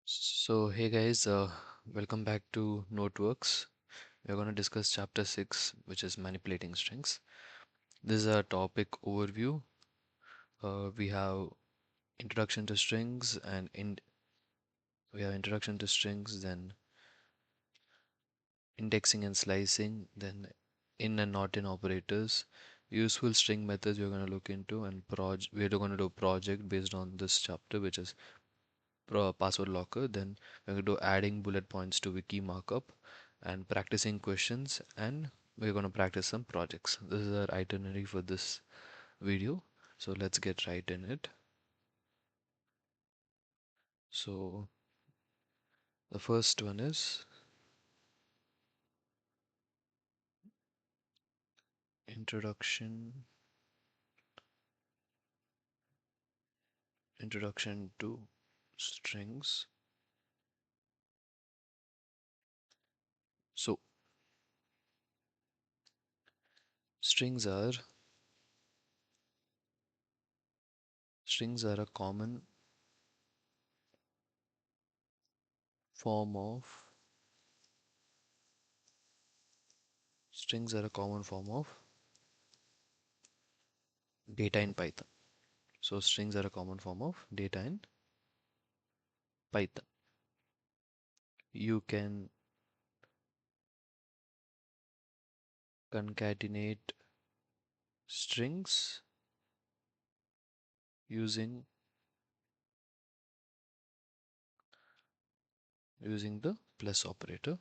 So, hey guys, welcome back to Noteworks. We're going to discuss chapter 6, which is manipulating strings. This is a topic overview. We have introduction to strings we have introduction to strings, then indexing and slicing, then in and not in operators, useful string methods we're going to look into, and we're going to do a project based on this chapter, which is password locker. Then we're going to do adding bullet points to wiki markup and practicing questions, and we're going to practice some projects. This is our itinerary for this video, so let's get right in it. So the first one is introduction introduction to strings. So strings are strings are a common form of strings are a common form of data in Python. So strings are a common form of data in Python. You can concatenate strings using the plus operator.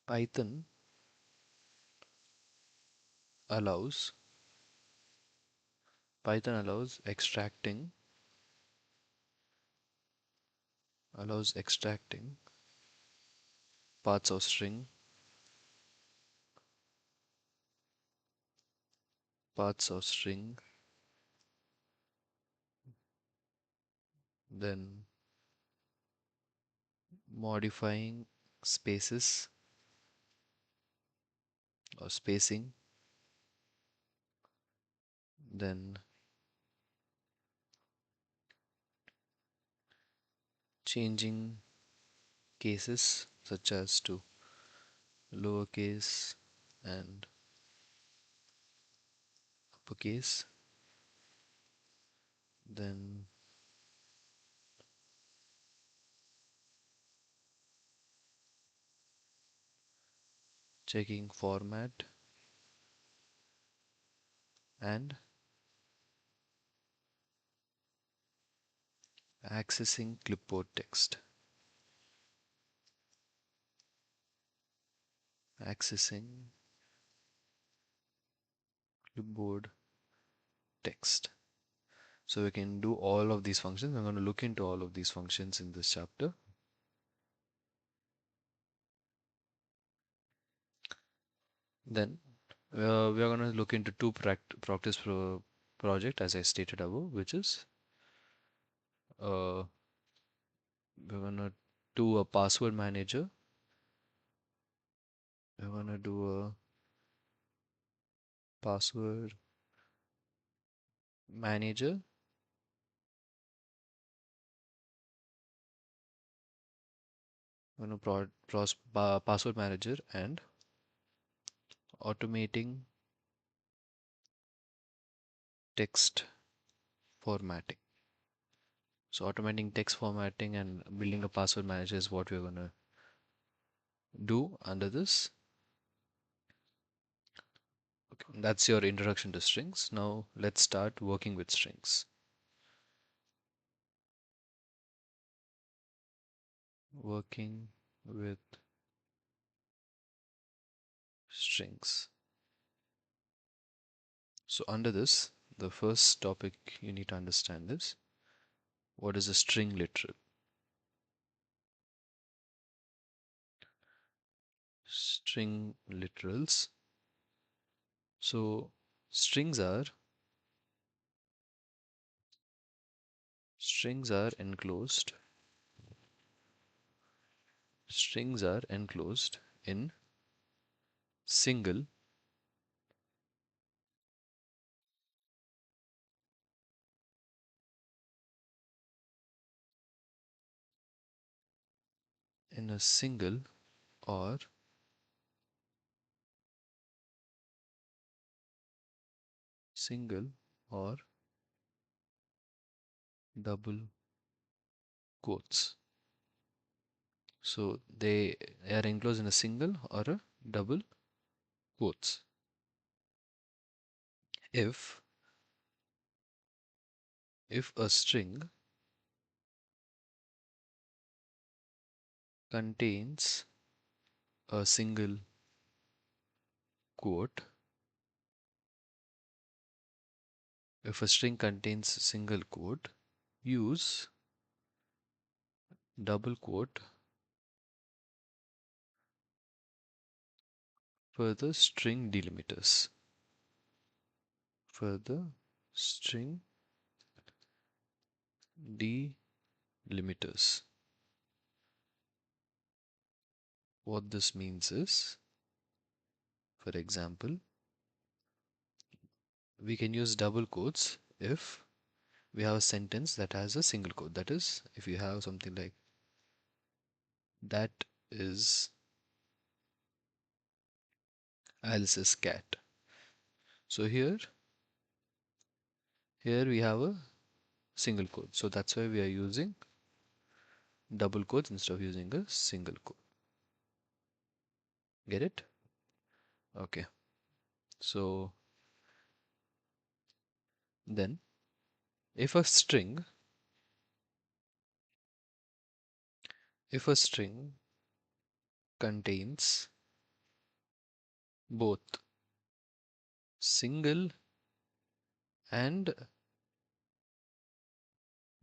Python allows Python allows extracting parts of string, then modifying spaces or spacing, then changing cases such as to lowercase and uppercase, then checking format and accessing clipboard text. Accessing clipboard text. So we can do all of these functions. I'm going to look into all of these functions in this chapter. Then we are going to look into two practice project, as I stated above, which is uh, we're going to do a password manager. We're going to do a password manager. We're going to password manager and automating text formatting. So automating text formatting and building a password manager is what we're going to do under this. Okay, that's your introduction to strings. Now let's start working with strings. Working with strings. So under this, the first topic you need to understand is what is a string literal. String literals. So strings are strings are enclosed. Strings are enclosed in single in a or single or double quotes. So they are enclosed in a single or a double quotes. If a string contains a single quote, if a string contains a single quote, use double quote for the string delimiters. For the string delimiters. What this means is, for example, we can use double quotes if we have a sentence that has a single quote. That is, if you have something like, that is Alice's cat. So here we have a single quote. So that's why we are using double quotes instead of using a single quote. Get it? Okay. So then, if a string contains both single and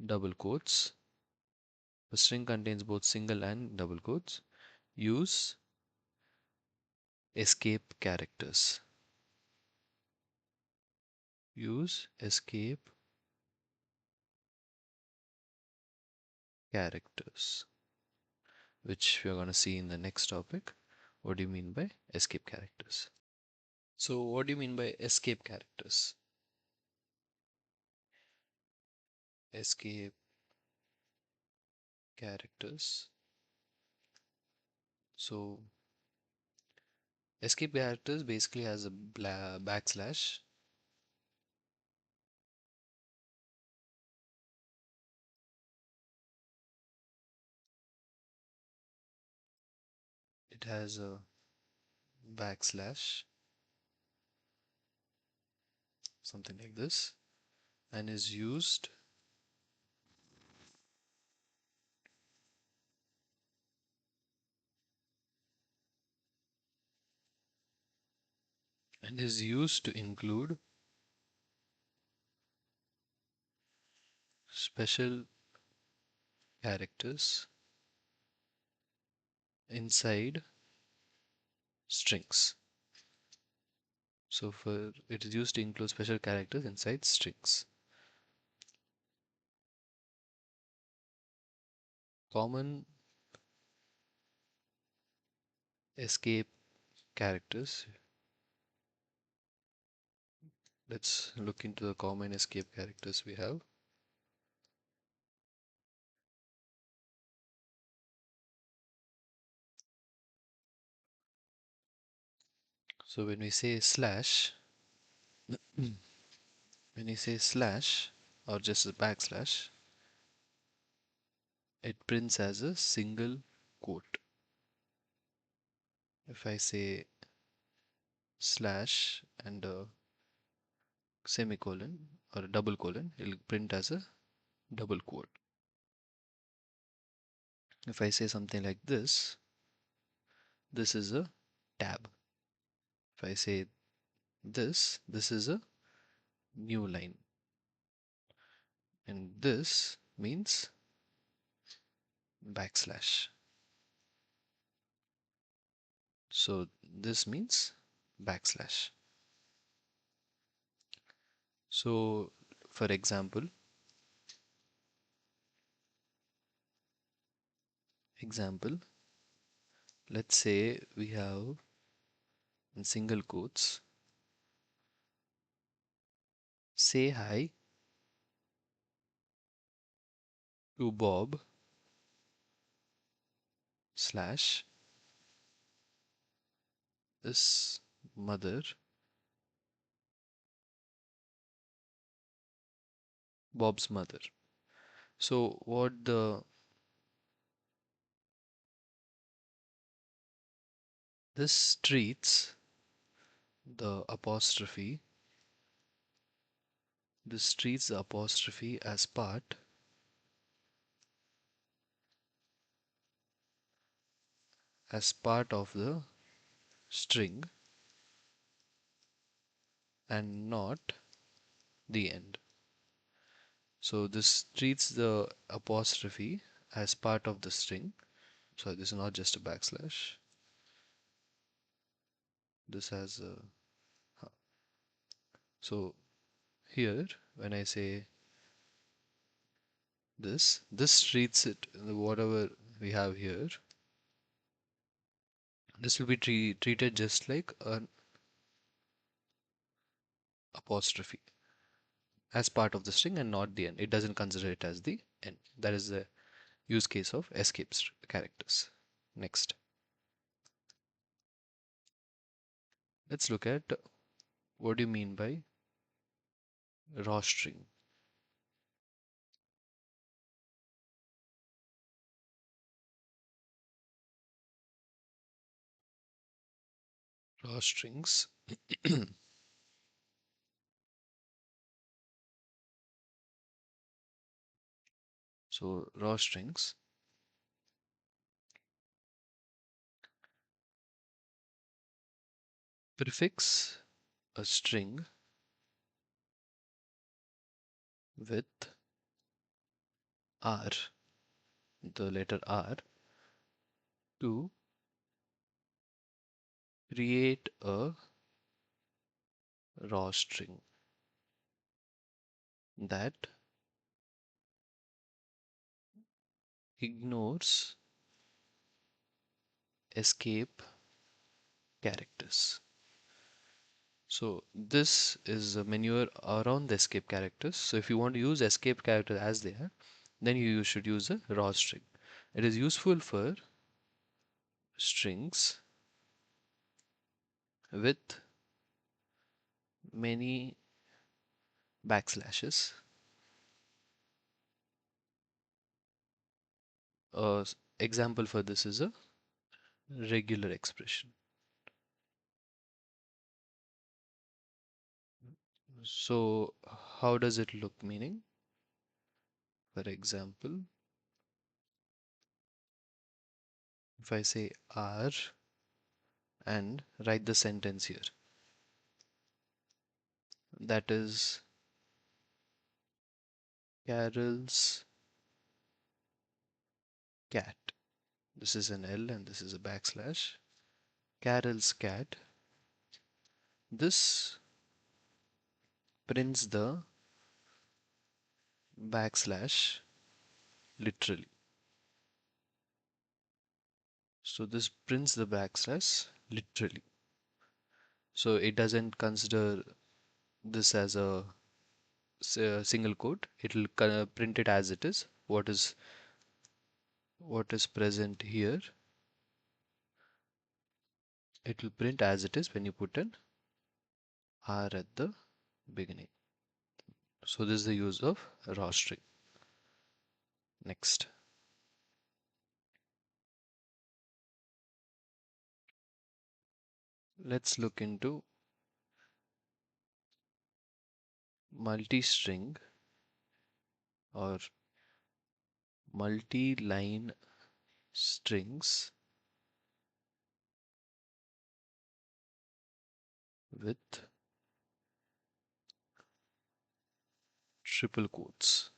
double quotes, a string contains both single and double quotes, use escape characters. Use escape characters, which we are going to see in the next topic. What do you mean by escape characters? So, what do you mean by escape characters? Escape characters. So, escape characters basically has a backslash. It has a backslash, something like this, and is used to include special characters inside strings. So for it is used to include special characters inside strings. Common escape characters. Let's look into the common escape characters we have. So when we say slash, when we say slash or just a backslash, it prints as a single quote. If I say slash and a semicolon or a double colon, it will print as a double quote. If I say something like this is a tab. If I say this is a new line. And this means backslash. So this means backslash. So for example, let's say we have in single quotes, say hi to Bob slash is mother, Bob's mother. So what this treats the apostrophe, this treats the apostrophe as part of the string and not the end. So this treats the apostrophe as part of the string. So this is not just a backslash. This has a so here when I say this treats it whatever we have here. This will be treated just like an apostrophe as part of the string and not the end. It doesn't consider it as the end. That is the use case of escape characters. Next, let's look at what do you mean by raw string. Raw strings. So raw strings prefix a string with R, the letter R, to create a raw string that ignores escape characters. So this is a maneuver around the escape characters. So if you want to use escape character as they are, then you should use a raw string. It is useful for strings with many backslashes. Example for this is a regular expression. So how does it look? Meaning, for example, if I say R and write the sentence here, that is Carol's cat. This is an L and this is a backslash. Carol's cat. This prints the backslash literally. So this prints the backslash literally. So it doesn't consider this as a single quote. It will print it as it is. What is present here, it will print as it is when you put an R at the beginning. So this is the use of raw string. Next, let's look into multi-string or multi-line strings with triple quotes.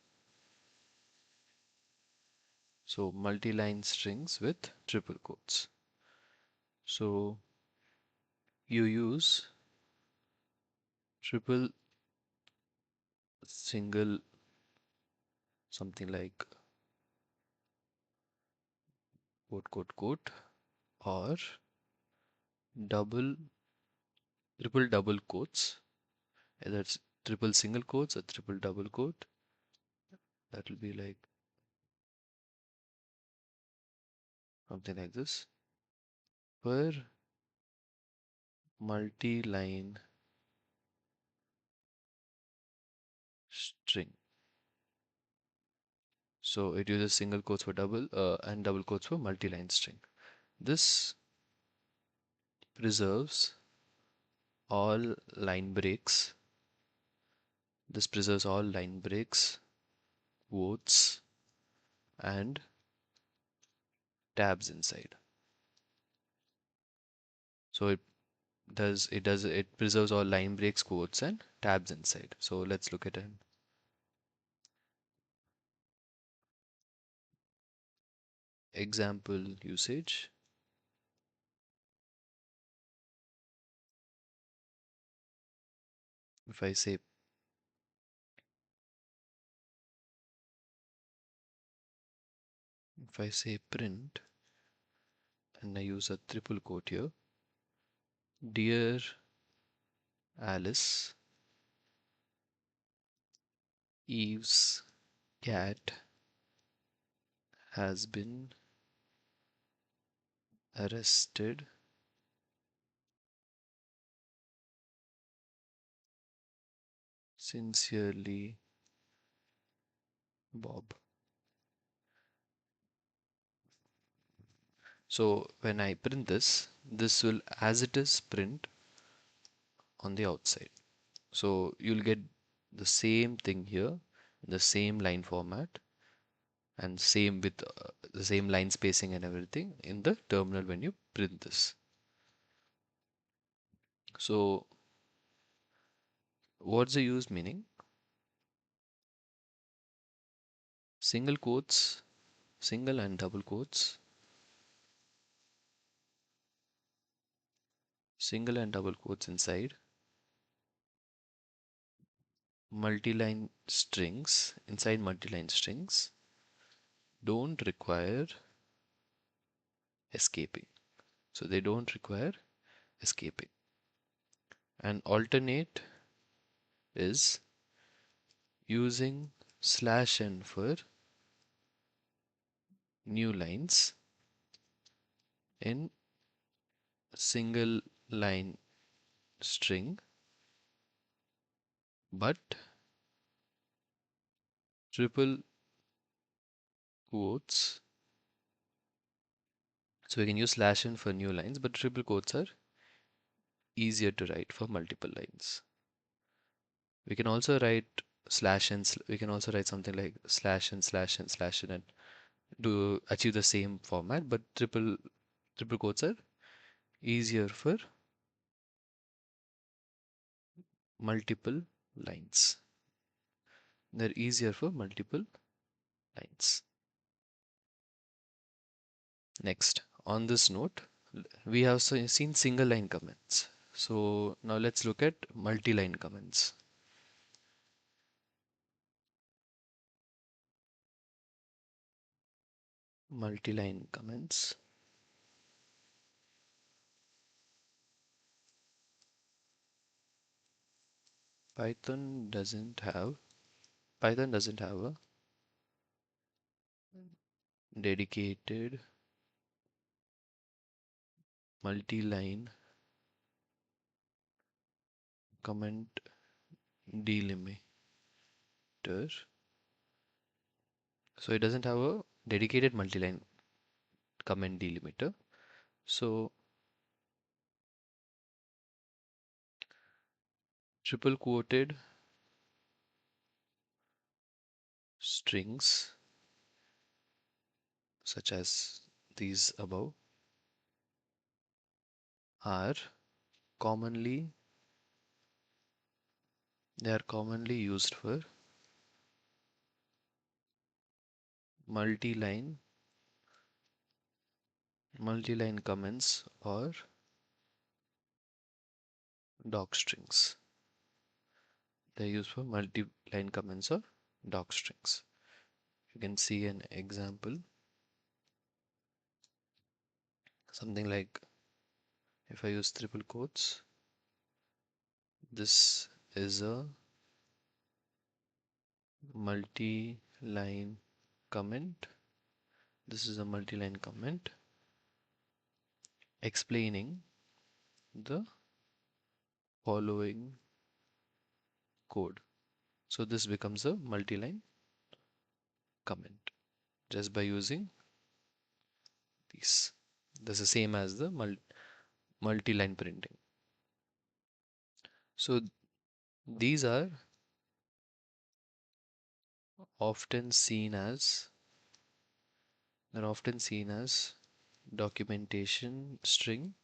So multi-line strings with triple quotes. So you use triple single something like quote quote quote or double triple double quotes, either it's triple single quotes or triple double quote. That will be like something like this, per multi-line string. So it uses single quotes for double and double quotes for multi-line string. This preserves all line breaks. This preserves all line breaks, quotes, and tabs inside. So it preserves all line breaks, quotes, and tabs inside. So let's look at an example usage. If I say print and I use a triple quote here, dear Alice, Eve's cat has been arrested. Sincerely, Bob. So when I print this, this will as it is print on the outside. So you'll get the same thing here, the same line format, and same with the same line spacing and everything in the terminal when you print this. So what's the use meaning? Single quotes, single and double quotes, single and double quotes inside, multi-line strings, inside multi-line strings don't require escaping. So they don't require escaping. And alternate is using /n for new lines in single line string, but triple quotes. So we can use /n for new lines, but triple quotes are easier to write for multiple lines. We can also write /n. We can also write something like /n and to achieve the same format, but triple quotes are easier for multiple lines. They're easier for multiple lines. Next, on this note, we have seen single line comments. So now let's look at multi-line comments. Multi-line comments. Python doesn't have a dedicated multi-line comment delimiter. So it doesn't have a dedicated multi-line comment delimiter. So triple quoted strings such as these above are commonly used for multi-line comments or doc strings. They're used for multi-line comments or doc strings. You can see an example, something like if I use triple quotes, this is a multi-line comment. This is a multi-line comment. explaining the following code. So this becomes a multi-line comment just by using these. This is same as the multi-line printing. So these are often seen as they're often seen as documentation string,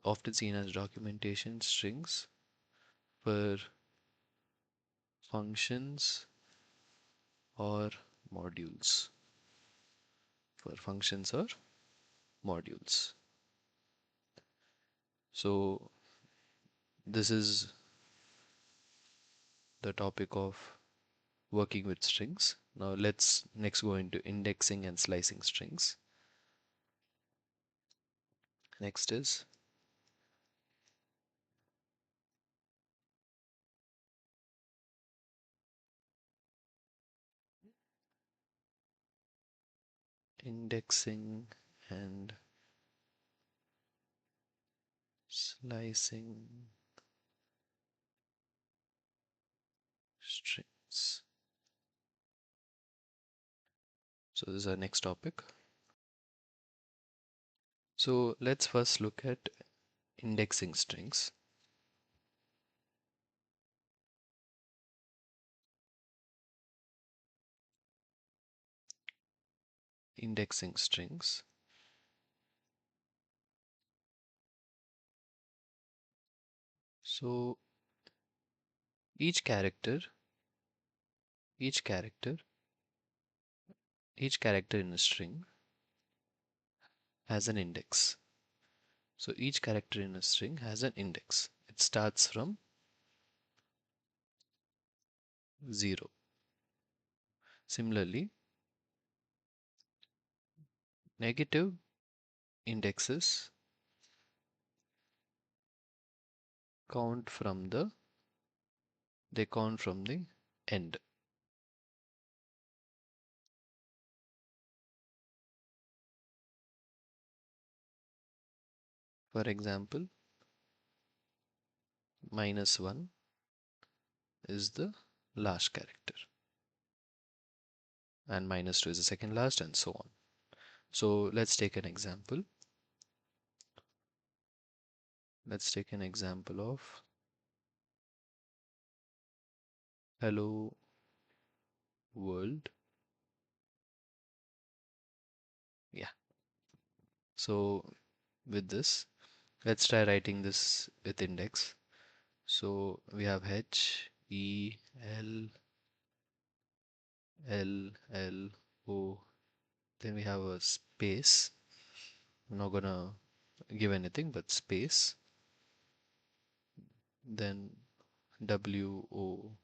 often seen as documentation strings for functions or modules. For functions or modules. So this is the topic of working with strings. Now let's next go into indexing and slicing strings. Next is indexing and slicing strings. So this is our next topic. So let's first look at indexing strings. Indexing strings. So each character, each character, each character in a string has an index. So each character in a string has an index. It starts from 0. Similarly, negative indexes count from the they count from the end. For example, -1 is the last character and -2 is the second last and so on. So let's take an example. Let's take an example of hello world. Yeah. So with this, let's try writing this with index. So we have H, E, L, L, L, O. Then we have a space. I'm not gonna give anything but space. Then W, O,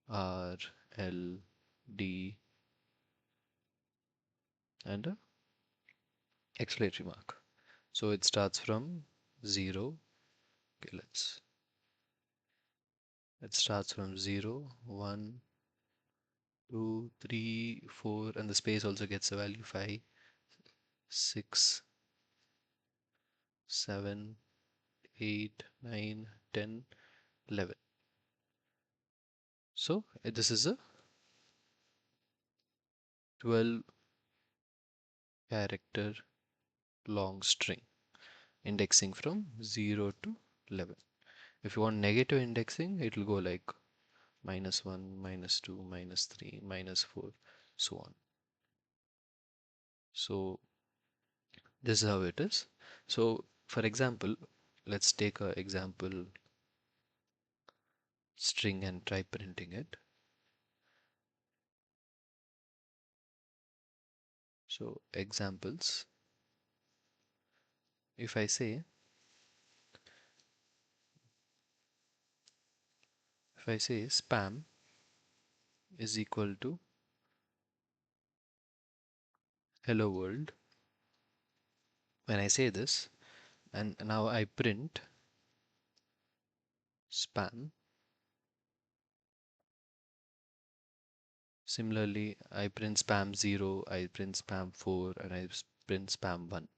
R, L, D, and a exclamatory mark. So it starts from 0. Okay, it starts from 0, 1, 2, 3, 4, and the space also gets a value 5, 6, 7, 8, 9, 10, 11. So this is a 12 character long string indexing from 0 to 11. If you want negative indexing, it will go like -1, -2, -3, -4, so on. So this is how it is. So for example, let's take a example string and try printing it. So examples, if I say spam is equal to hello world, when I say this and now I print spam, similarly I print spam 0, I print spam 4, and I print spam 1.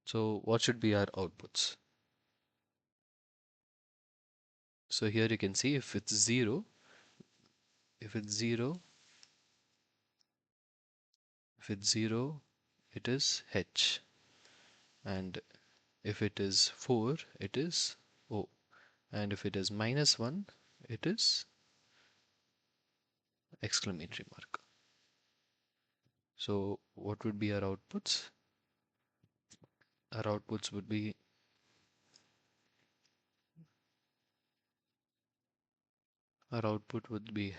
So what should be our outputs? So here you can see if it's 0, if it's 0, if it's 0, it is H, and if it is 4, it is O, and if it is -1, it is exclamatory mark. So what would be our outputs? Our outputs would be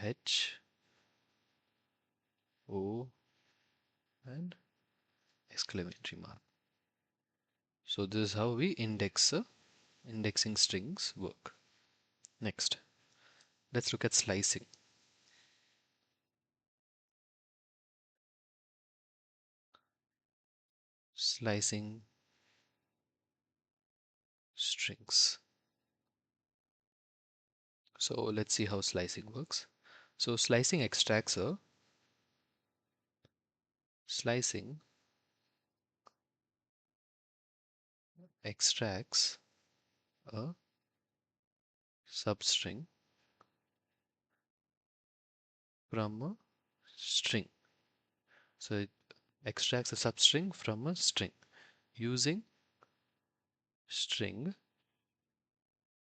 H, O, and exclamatory mark. So this is how we indexing strings work. Next, let's look at slicing. Slicing strings. So let's see how slicing works. So slicing extracts a substring from a string. So it extracts a substring from a string using string,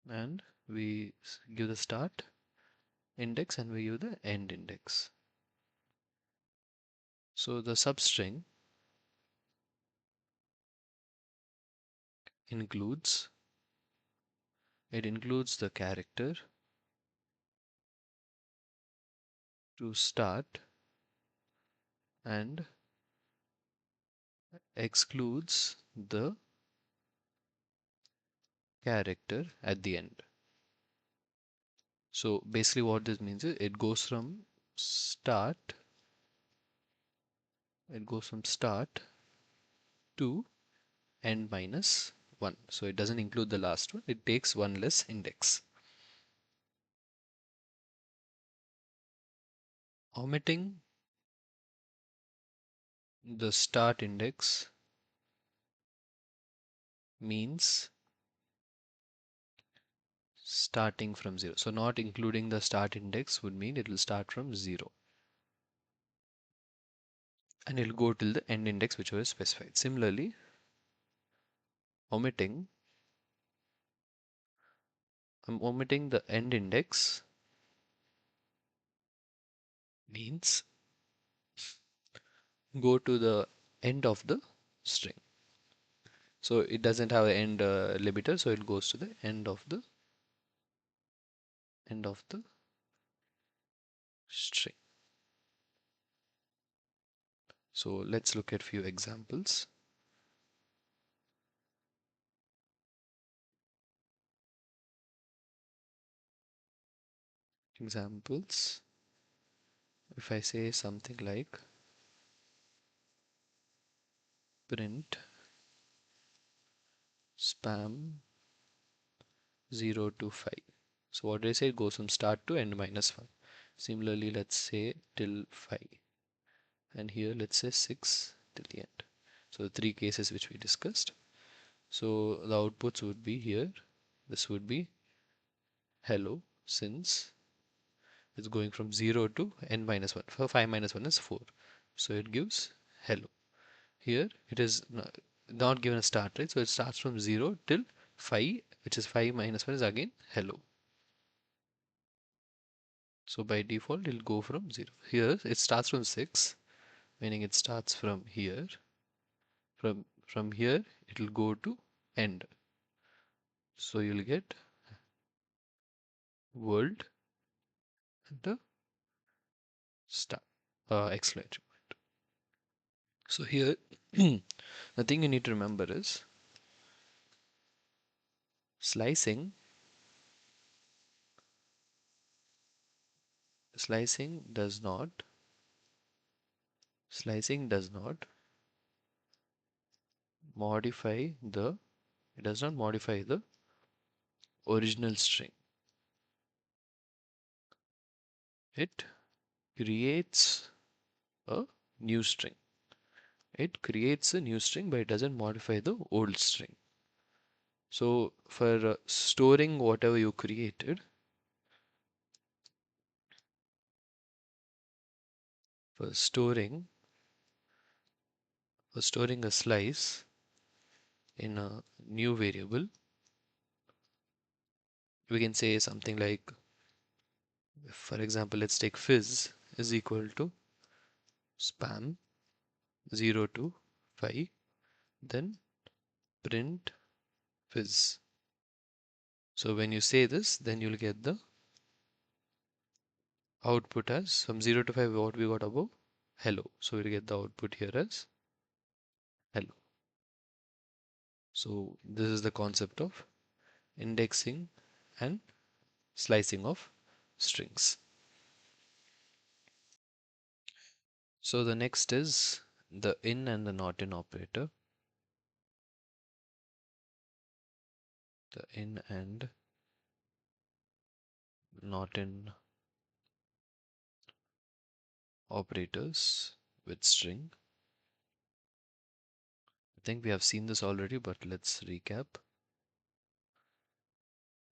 and we give the start index and we give the end index. So the substring includes the character to start and excludes the character at the end. So basically what this means is it goes from start to end -1. So it doesn't include the last one, it takes one less index. Omitting the start index means starting from 0. So not including the start index would mean it will start from 0. And it will go till the end index which was specified. Similarly, omitting I'm omitting the end index means go to the end of the string. So it doesn't have an end limiter, so it goes to the end of the string. So let's look at few examples. If I say something like print spam 0 to 5. So what did I say? It goes from start to end -1. Similarly, let's say till 5. And here let's say 6 till the end. So the three cases which we discussed. So the outputs would be here. This would be hello, since it's going from 0 to n-1. For 5 - 1 is 4. So it gives hello. Here it is not given a start, right? So it starts from 0 till 5, which is 5 - 1 is again hello. So by default it'll go from 0. Here it starts from 6, meaning it starts from here. From here it'll go to end. So you'll get world and the star exclamation point. So here the thing you need to remember is slicing slicing does not modify the it does not modify the original string. It creates a new string. It creates a new string, but it doesn't modify the old string. So for storing whatever you created, for storing a slice in a new variable, we can say something like, for example, let's take fizz is equal to spam 0 to 5, then print fizz. So when you say this, then you'll get the output as from 0 to 5, what we got above, hello. So we'll get the output here as hello. So this is the concept of indexing and slicing of strings. So the next is the in and the not in operator. The in and not in operators with string. I think we have seen this already, but let's recap.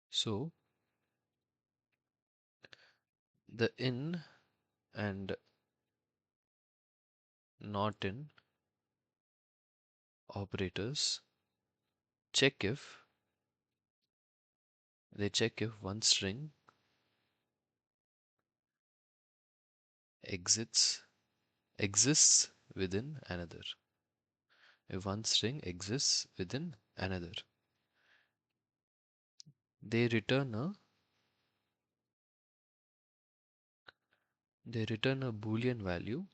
So the in and not in operators check if one string exists within another. If one string exists within another, they return a boolean value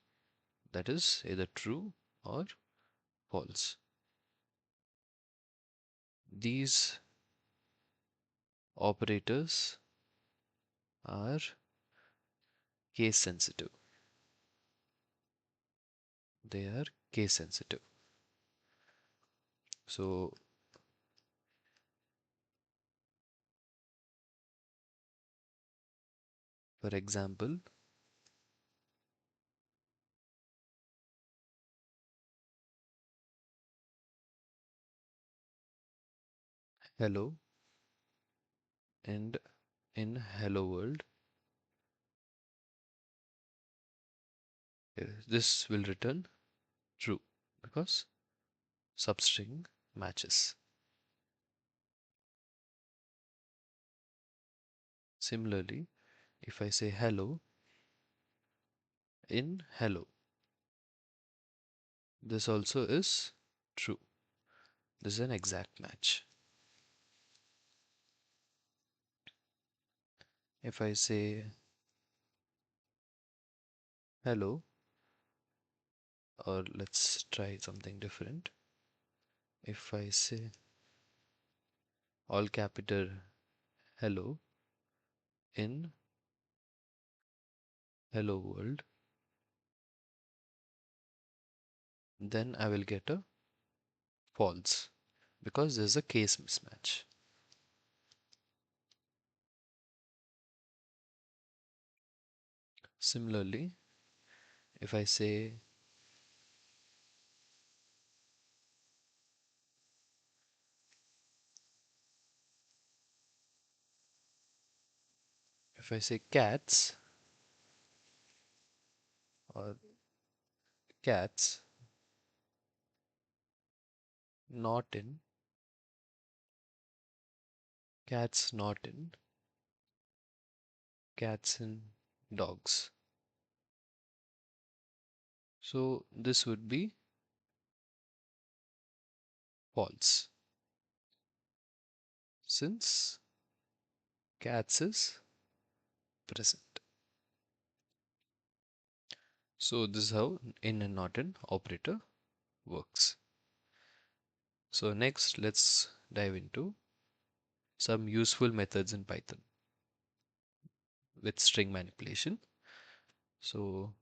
that is either true or false. These operators are case sensitive. They are case sensitive. So for example, hello and in hello world, this will return true because substring matches. Similarly, if I say hello in hello, this also is true. This is an exact match. If I say hello, or let's try something different. If I say all capital hello in hello world, then I will get a false because there's a case mismatch. Similarly, if I say cats or cats not in cats not in cats and dogs. So this would be false since cats is present. So this is how in and not in operator works. So next let's dive into some useful methods in Python with string manipulation. So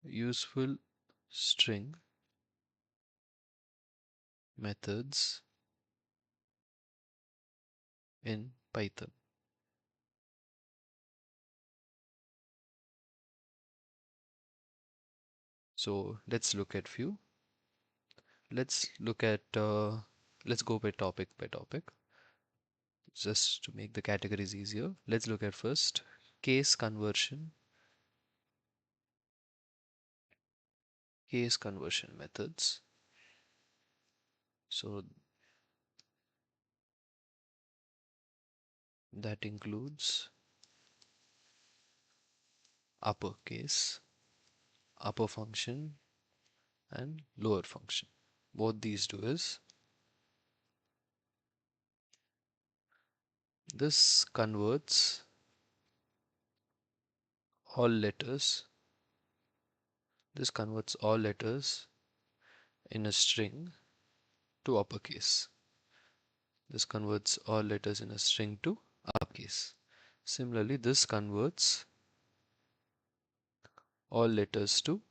useful string methods in Python. So let's look at few. Let's look at let's go by topic, just to make the categories easier. Let's look at first case conversion methods. So that includes uppercase, upper function, and lower function. What these do is this converts all letters. This converts all letters in a string to uppercase. This converts all letters in a string to uppercase. Similarly, all letters to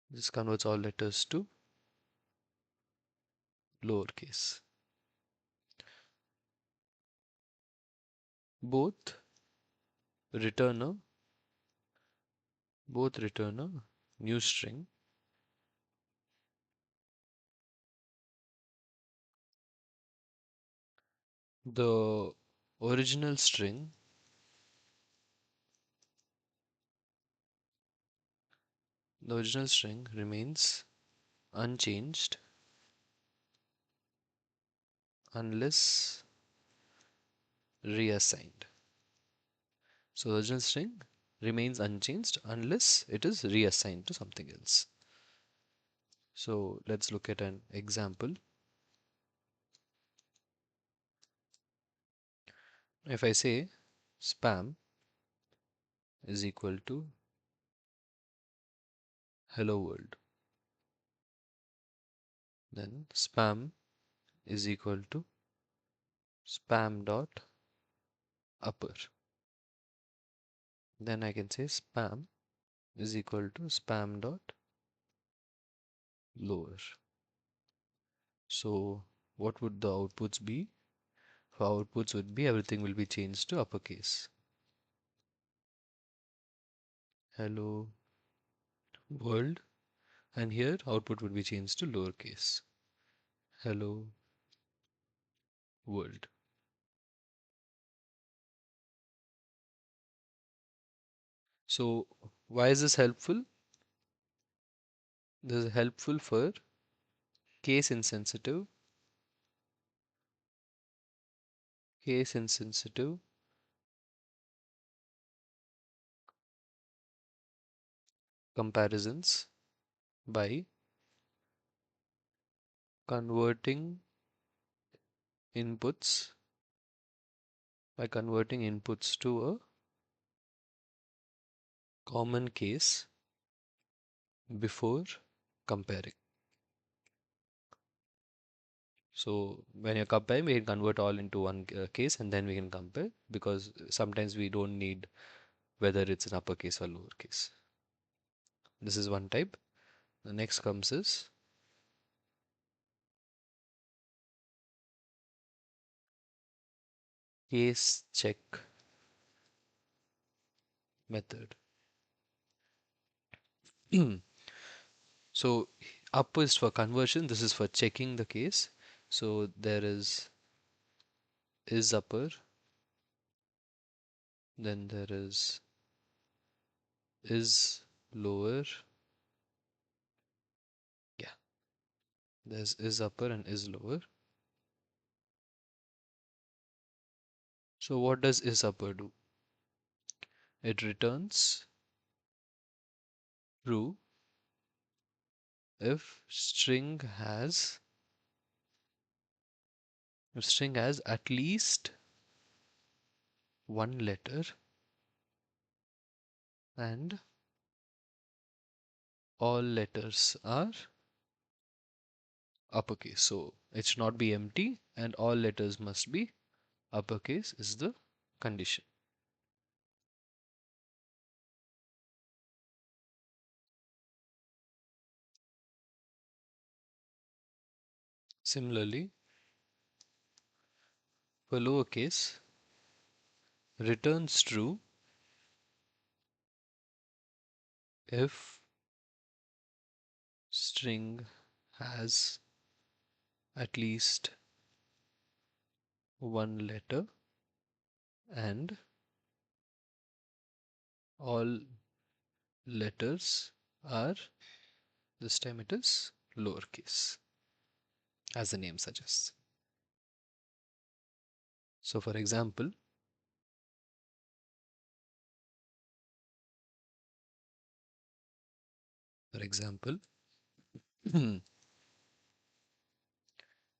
this converts all letters to lowercase. Both return a return a new string. The original string remains unchanged unless reassigned. So the original string remains unchanged unless it is reassigned to something else. So let's look at an example. If I say spam is equal to hello world, then spam is equal to spam dot upper. Then I can say spam is equal to spam dot lower. So what would the outputs be? For outputs would be everything will be changed to uppercase. Hello world, and here output would be changed to lowercase. Hello world. So why is this helpful? This is helpful for case insensitive, case insensitive comparisons by converting inputs to a common case before comparing. So when you're comparing, we can convert all into one case and then we can compare, because sometimes we don't need whether it's an uppercase or lowercase. This is one type. The next comes is case check method. So up is for conversion, this is for checking the case. So there is upper, then there is lower. Yeah, there's is upper and is lower. So what does is upper do? It returns true if string has at least one letter and all letters are uppercase. So it should not be empty and all letters must be uppercase is the condition. Similarly, for lowercase, returns true if string has at least one letter and all letters are, this time it is lowercase, as the name suggests. So for example,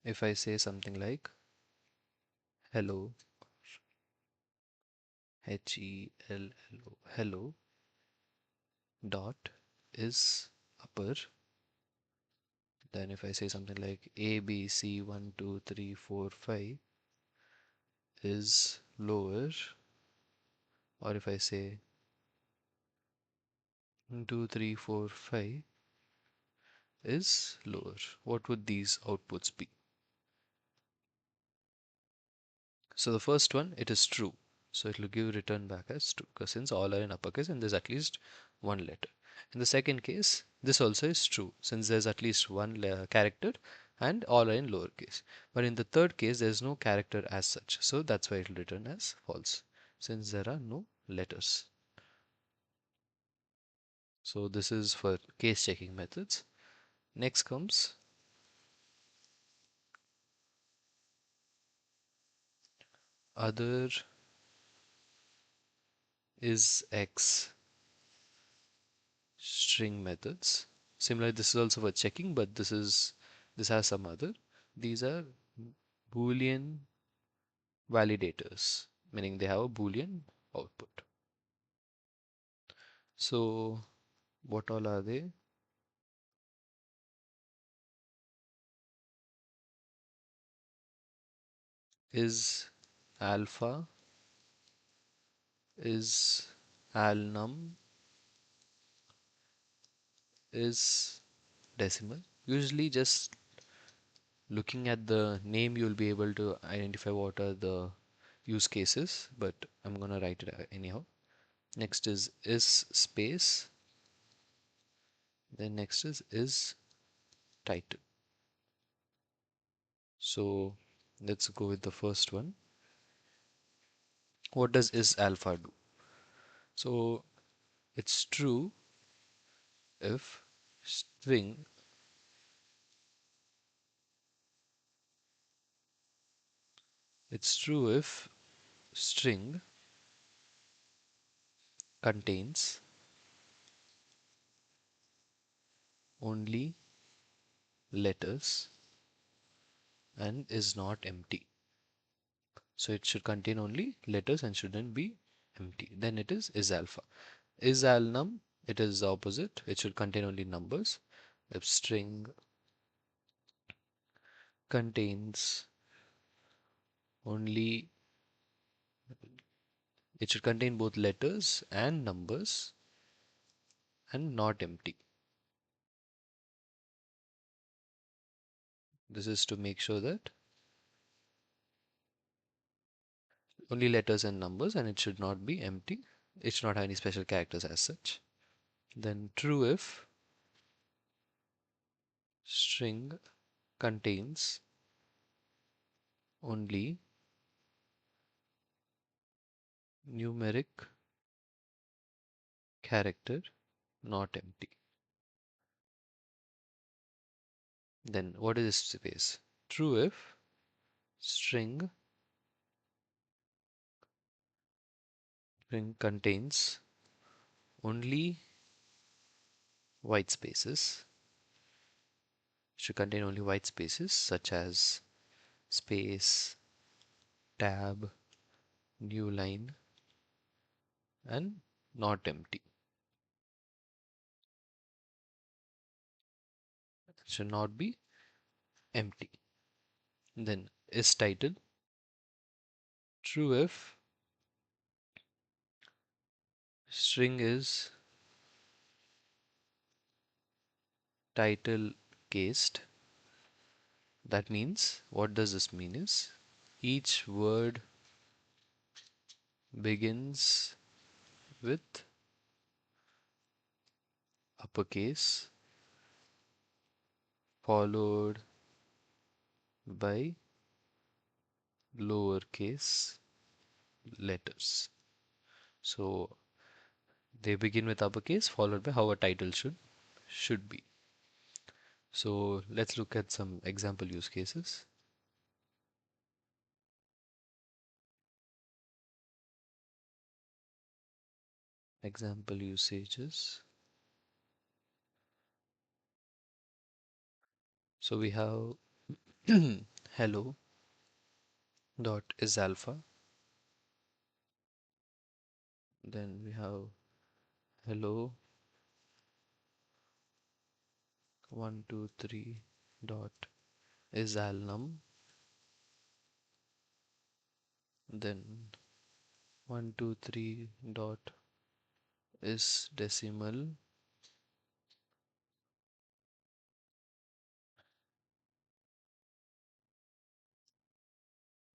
if I say something like hello, Hello, hello dot is upper, then if I say something like A, B, C, 1, 2, 3, 4, 5 is lower, or if I say 1, 2, 3, 4, 5 is lower, what would these outputs be? So the first one, it is true. So it will give return back as true, because since all are in uppercase and there's at least one letter. In the second case, this also is true, since there's at least one character and all are in lowercase. But in the third case, there's no character as such. So that's why it will return as false, since there are no letters. So this is for case checking methods. Next comes other is X string methods. Similarly, this is also for checking, but this has some other. These are Boolean validators, meaning they have a Boolean output. So what all are they? Is alpha, is alnum, is decimal. Usually just looking at the name you'll be able to identify what are the use cases, but I'm gonna write it anyhow. Next is space, then next is title. So let's go with the first one. What does is alpha do? So it's true if string it's true if string contains only letters and is not empty. So it should contain only letters and shouldn't be empty. Then it is alpha. Is alnum, it is the opposite. It should contain only numbers. If string contains only, it should contain both letters and numbers and not empty. This is to make sure that only letters and numbers, and it should not be empty. It should not have any special characters as such. Then true if string contains only numeric character, not empty. Then what is this space? True if string contains only white spaces. Should contain only white spaces such as space, tab, new line, and not empty. Should not be empty. Then is title. True if string is title cased. That means, what does this mean is each word begins with uppercase followed by lowercase letters. So they begin with uppercase followed by how a title should be. So let's look at some example use cases. Example usages. So we have hello dot is alpha. Then we have hello 123 dot is alnum. Then 123 dot is decimal.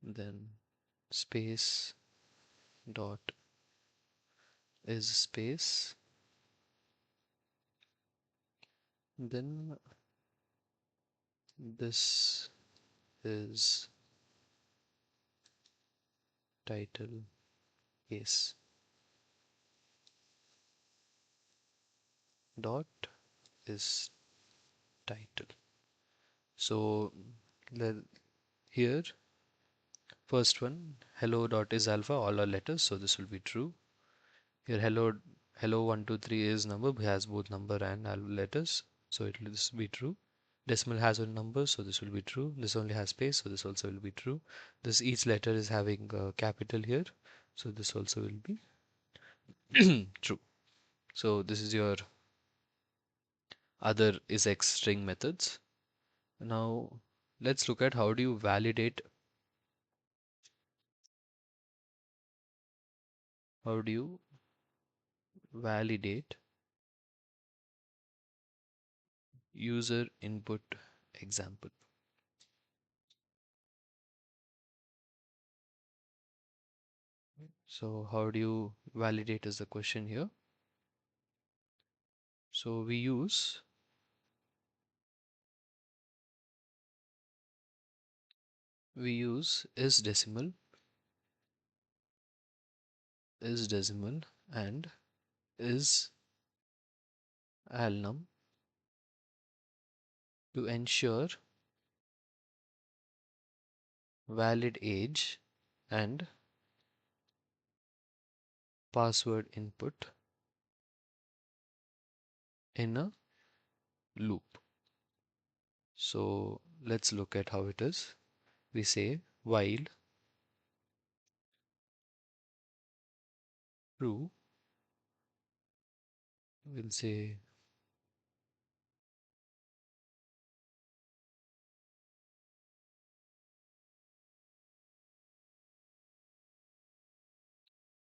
Then space dot is space. Then this is title case dot is title. So here first one hello dot is alpha, all are letters, so this will be true. Here hello 123 is number, has both number and letters, so it will this be true. Decimal has one number, so this will be true. This only has space, so this also will be true. This each letter is having a capital here, so this also will be true. So this is your other is X string methods. Now let's look at how do you validate user input example. So how do you validate is the question here. So we use is decimal and is alnum to ensure valid age and password input in a loop. So let's look at how it is. We say while true, we'll say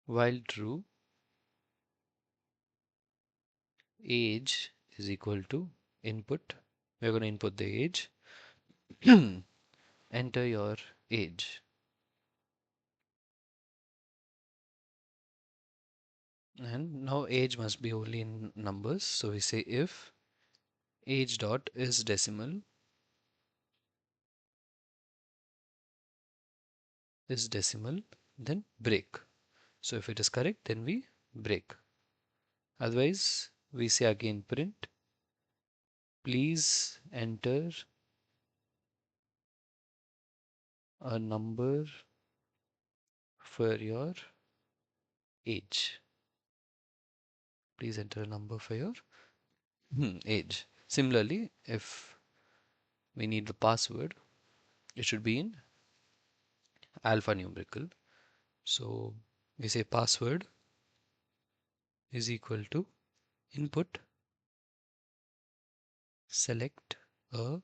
while true, age is equal to input. We're going to input the age. Enter your age. And now age must be only in numbers. So we say if age dot is decimal, then break. So if it is correct, then we break. Otherwise, we say again print. Please enter a number for your age. Please enter a number for your age. Similarly, if we need the password, it should be in alphanumerical. So we say password is equal to input, select a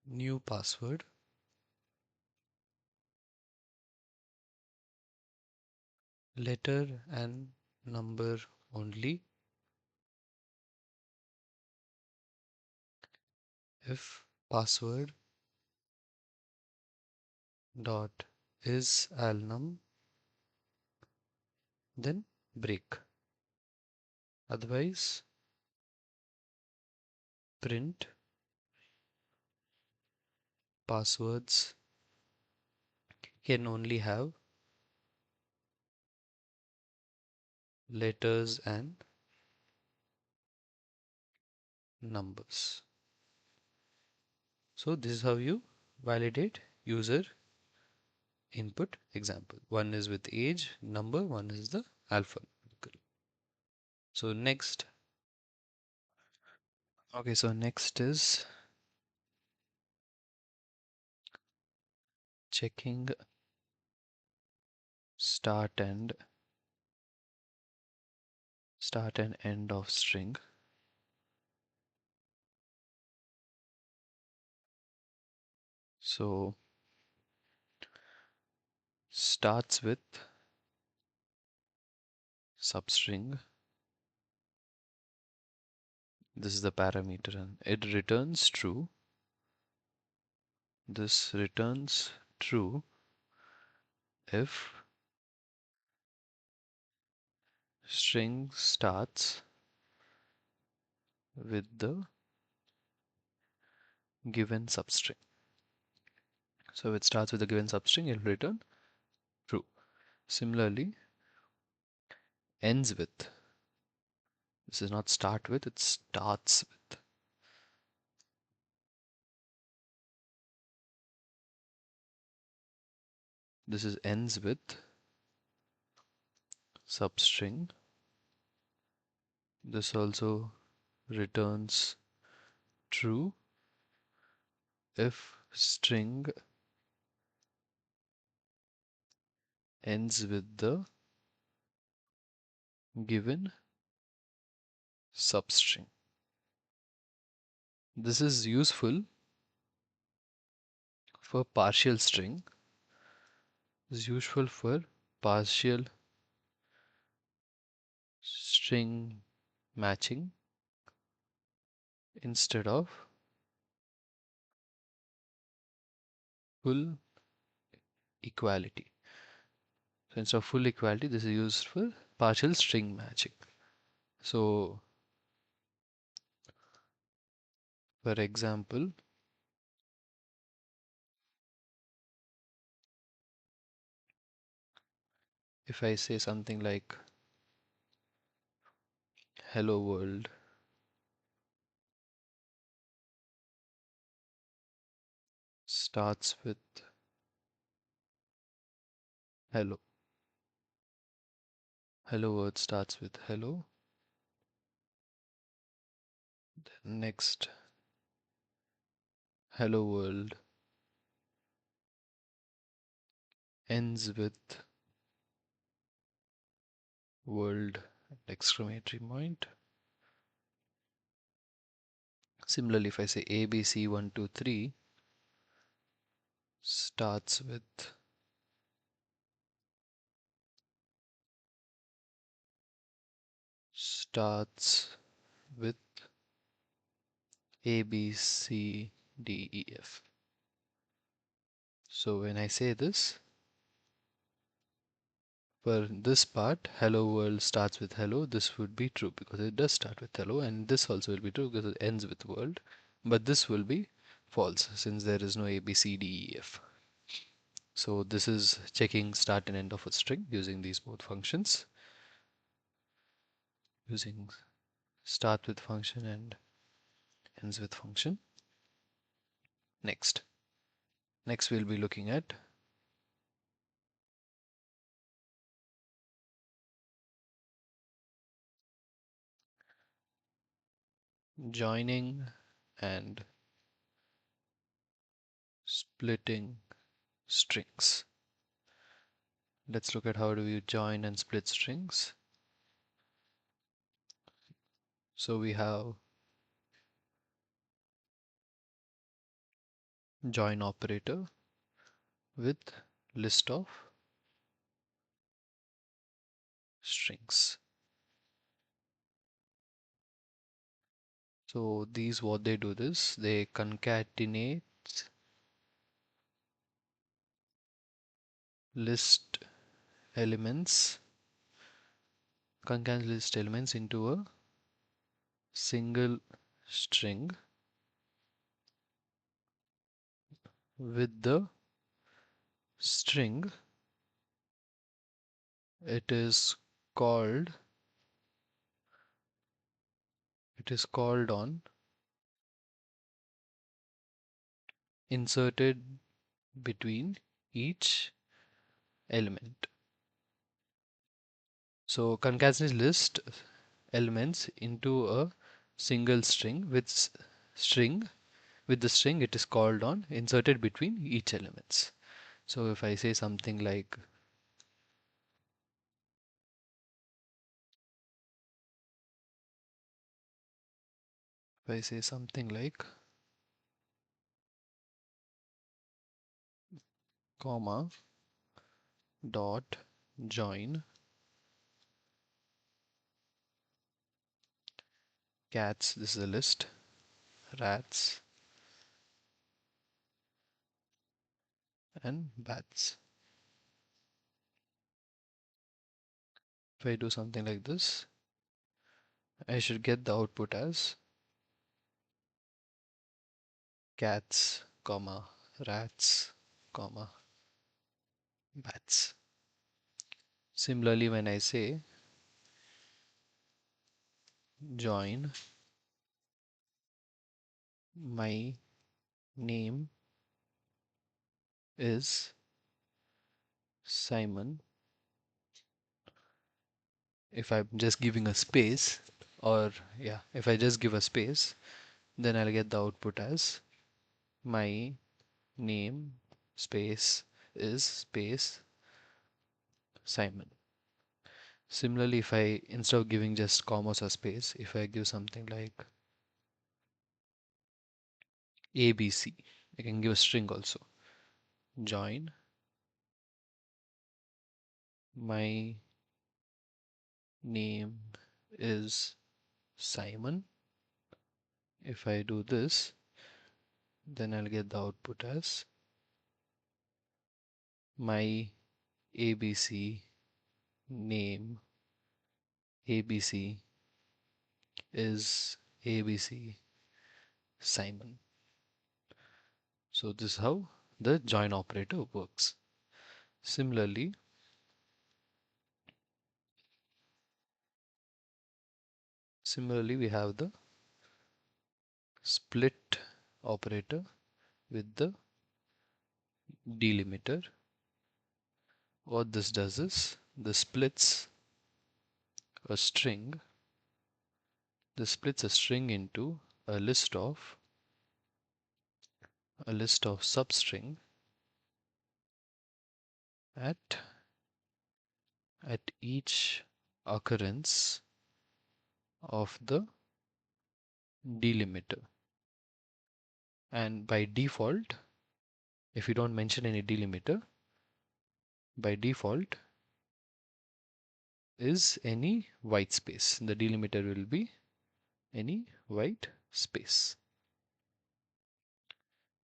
new password, letter and number only. If password dot is alnum then break. Otherwise, print passwords can only have letters and numbers. So this is how you validate user input example. One is with age, number, one is the alphabetical. So next, okay, so next is checking start and end of string. So starts with substring. This is the parameter and it returns true. This returns true if string starts with the given substring. So if it starts with the given substring, it will return true. Similarly, ends with. This is not start with, it starts with. This is ends with substring. This also returns true if string ends with the given substring. This is useful for partial string. This is useful for partial string matching instead of full equality. So instead of full equality, this is used for partial string matching. So for example, if I say something like hello world starts with hello. Hello world starts with hello. Then next, hello world ends with world exclamatory point. Similarly, if I say ABC123 starts with starts with A B C D E F. So when I say this, for this part, hello world starts with hello, this would be true because it does start with hello, and this also will be true because it ends with world, but this will be false since there is no A B C D E F. So this is checking start and end of a string using these both functions, using start with function and ends with function. Next we'll be looking at joining and splitting strings. Let's look at how do you join and split strings. So we have join operator with list of strings. So these what they do this, they concatenate list elements concatenate list elements into a single string with the string it is called on inserted between each element. So concatenate list elements into a single string with the string it is called on inserted between each elements. So if I say something like comma dot join cats, this is a list, rats and bats. If I do something like this, I should get the output as cats, comma, rats, comma, bats. Similarly, when I say join my name is Simon, if I'm just giving a space, or yeah, if I just give a space, then I'll get the output as my name space is space Simon. Similarly, if I, instead of giving just commas or space, if I give something like ABC, I can give a string also. Join my name is Simon. If I do this, then I'll get the output as my ABC name ABC is ABC Simon. So this is how the join operator works. Similarly, we have the split operator with the delimiter. What this does is this splits a string. This splits a string into a list of substring at each occurrence of the delimiter. And by default, if you don't mention any delimiter, by default is any white space. The delimiter will be any white space.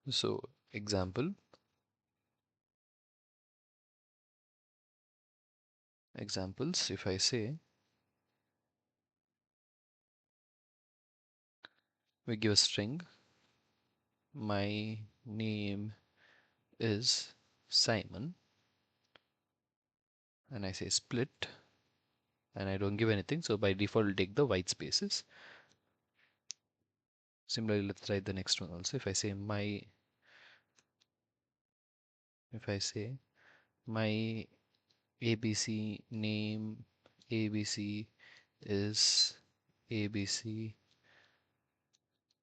So examples, if I say we give a string, my name is Simon, and I say split, and I don't give anything, so by default will take the white spaces. Similarly, let's write the next one also. If I say my ABC name ABC is ABC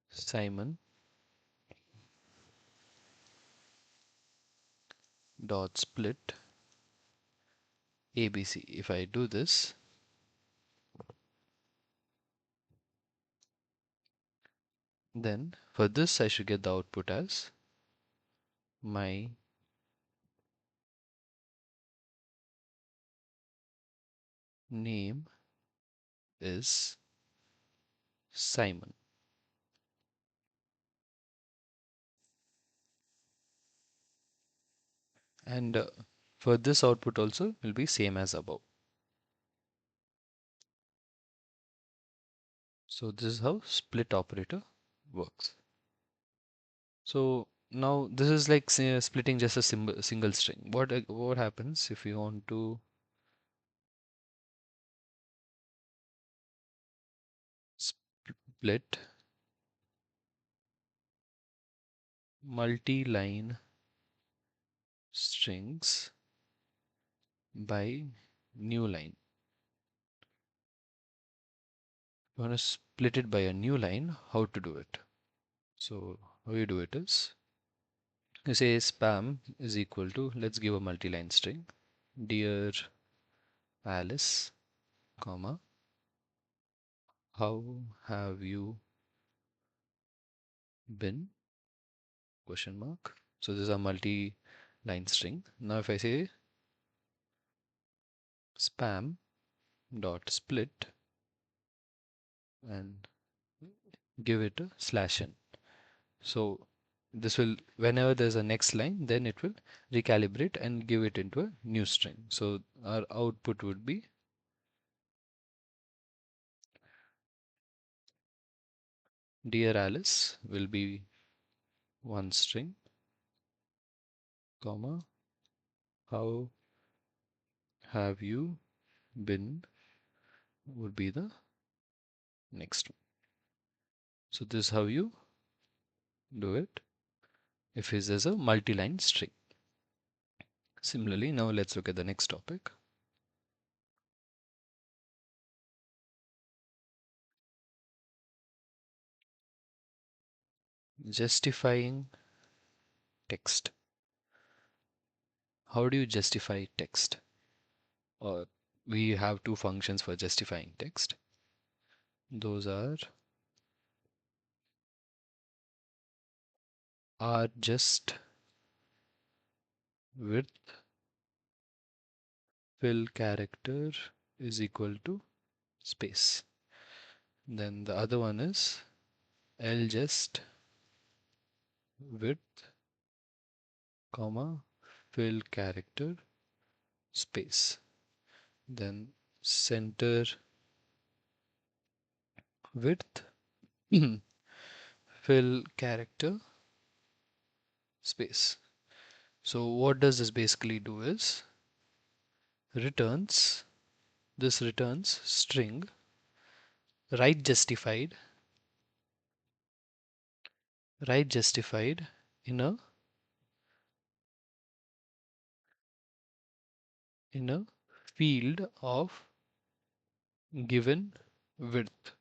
Simon dot split ABC. If I do this, then for this I should get the output as my name is Simon. And for this output also will be same as above. So this is how split operator works. So now this is like splitting just a single string. What happens if you want to split multi-line strings by new line? You want to split it by a new line. How to do it? So how you do it is you say spam is equal to, let's give a multi-line string, dear Alice, comma, how have you been, question mark. So this is a multi-line string. Now if I say spam dot split and give it a slash n. So this will, whenever there's a next line, then it will recalibrate and give it into a new string. So our output would be dear Alice will be one string, comma, how have you been would be the next one. So this is how you do it if it is a multi-line string. Similarly, now let's look at the next topic. Justifying text. How do you justify text? Or we have two functions for justifying text. Those are just width fill character is equal to space. Then the other one is ljust width comma fill character space. Then center width fill character space. So what does this basically do is returns this returns string right justified in a field of given width.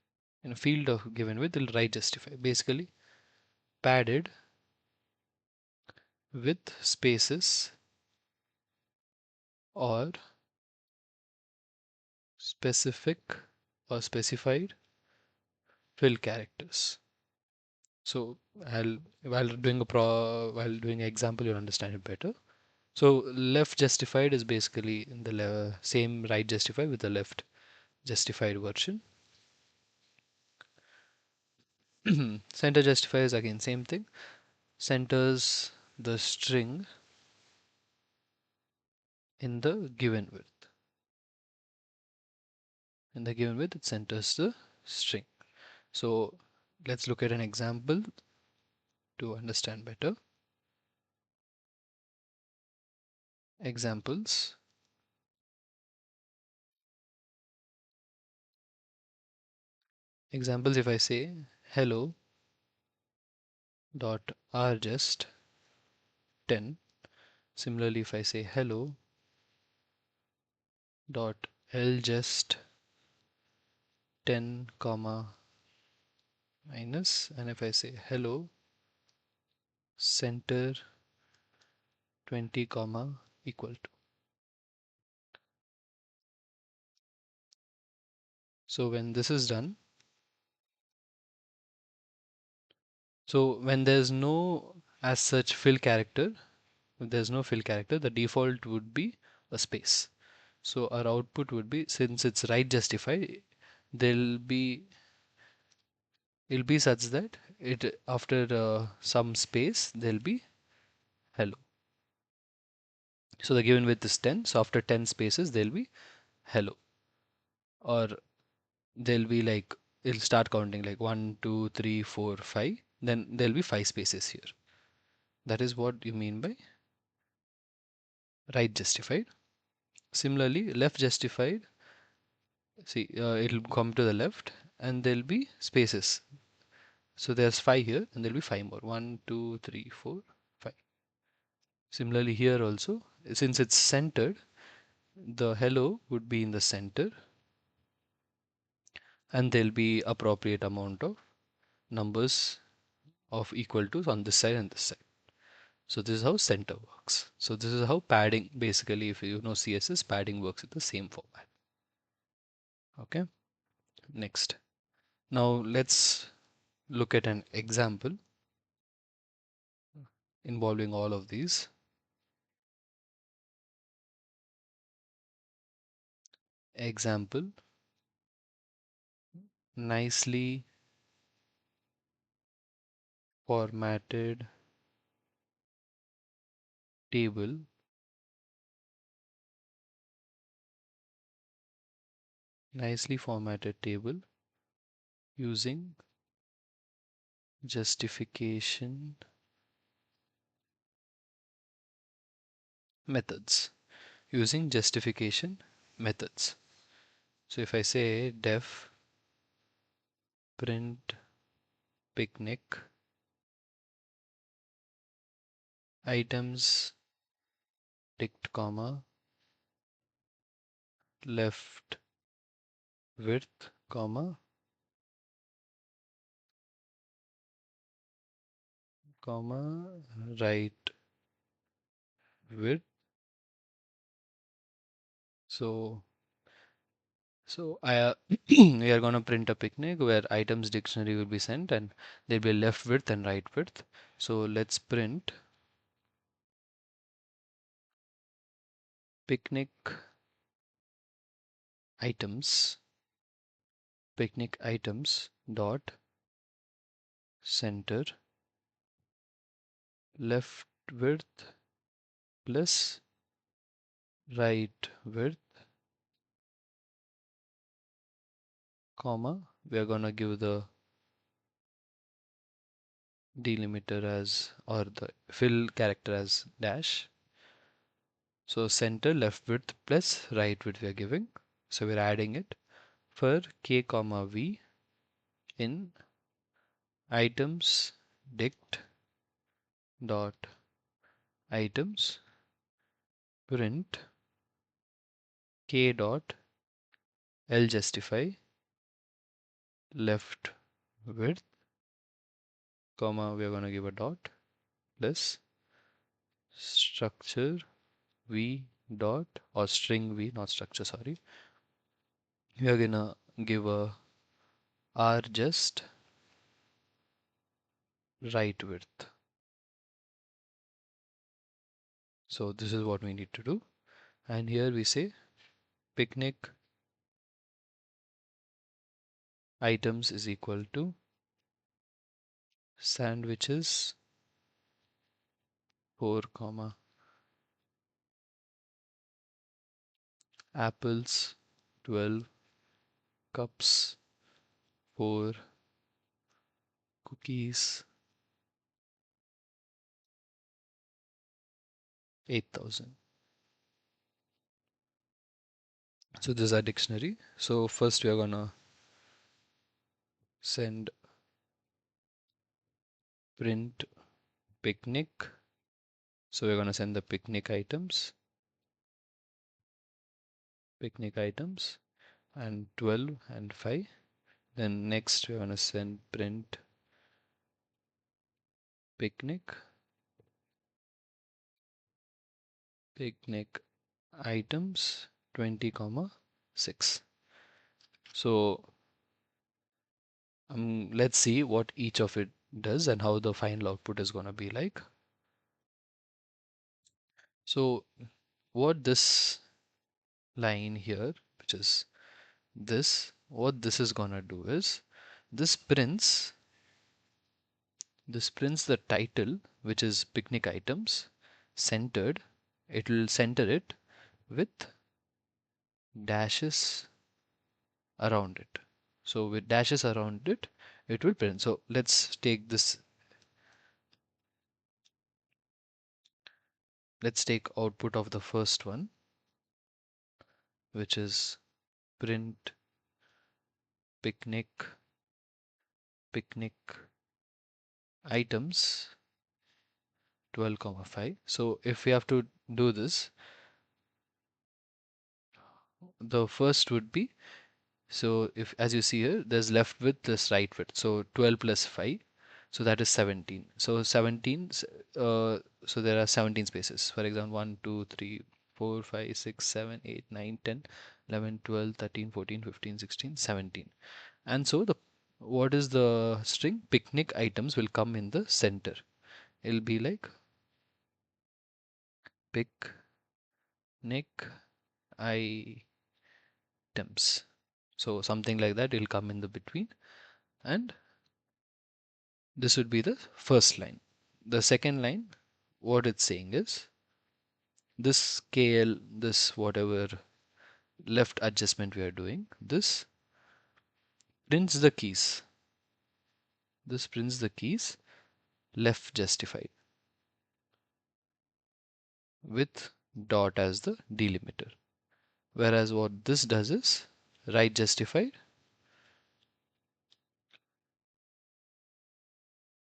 In a field of given width, it'll right justify. Basically, padded with spaces or specific or specified fill characters. So I'll while doing an example, you'll understand it better. So left justified is basically in the same right justified with the left justified version. Center justify is again same thing. Centers the string in the given width. In the given width, it centers the string. So let's look at an example to understand better. Examples. Examples, if I say hello dot rjust 10. Similarly, if I say hello dot ljust 10 comma minus, and if I say hello center 20 comma equal to. So when this is done, so when there's no as such fill character, if there's no fill character, the default would be a space. So our output would be, since it's right justified, there'll be it'll be such that it after some space there'll be hello. So the given width is 10. So after 10 spaces there'll be hello, or there'll be like it'll start counting like 1, 2, 3, 4, 5. Then there'll be 5 spaces here. That is what you mean by right justified. Similarly, left justified, see, it'll come to the left and there'll be spaces. So there's 5 here and there'll be 5 more. 1, 2, 3, 4, 5. Similarly here also, since it's centered, the hello would be in the center and there'll be appropriate amount of numbers of equal to on this side and this side. So this is how center works. So this is how padding, basically, if you know CSS, padding works in the same format. Okay, next. Now let's look at an example involving all of these. Example, nicely formatted table using justification methods. So if I say def print picnic items ticked comma left width comma right width. So I we are gonna print a picnic where items dictionary will be sent and there'll be left width and right width. So let's print picnic items dot center left width plus right width comma, we are gonna give the delimiter as, or the fill character as dash. So center left width plus right width we are giving. So we're adding it for k comma v in items dict dot items print k dot l justify left width comma, we are going to give a dot plus structure v dot, or string v, not structure, sorry, we are gonna give a r just right width. So this is what we need to do, and here we say picnic items is equal to sandwiches 4 comma apples 12 cups 4 cookies 8,000. So this is our dictionary. So first we are gonna send print picnic. So we're gonna send the picnic items and 12 and 5. Then next we're gonna send print picnic items 20 comma 6. So let's see what each of it does and how the final output is gonna be like. So what this line here, which is this, what this is gonna do is this prints the title, which is picnic items centered. It will center it with dashes around it. So with dashes around it, it will print. So let's take this. Let's take output of the first one, which is print picnic items 12, 5. So if we have to do this, the first would be, so if, as you see here, there's left width plus right width. So 12 plus 5, so that is 17. So 17, so there are 17 spaces. For example, 1, 2, 3, 4, 5, 6, 7, 8, 9, 10, 11, 12, 13, 14, 15, 16, 17. And so the what is the string? Picnic items will come in the center. It'll be like picnic items. So something like that will come in the between, and this would be the first line. The second line, what it's saying is this KL, this whatever left adjustment we are doing, this prints the keys. This prints the keys left justified with dot as the delimiter. Whereas what this does is right justified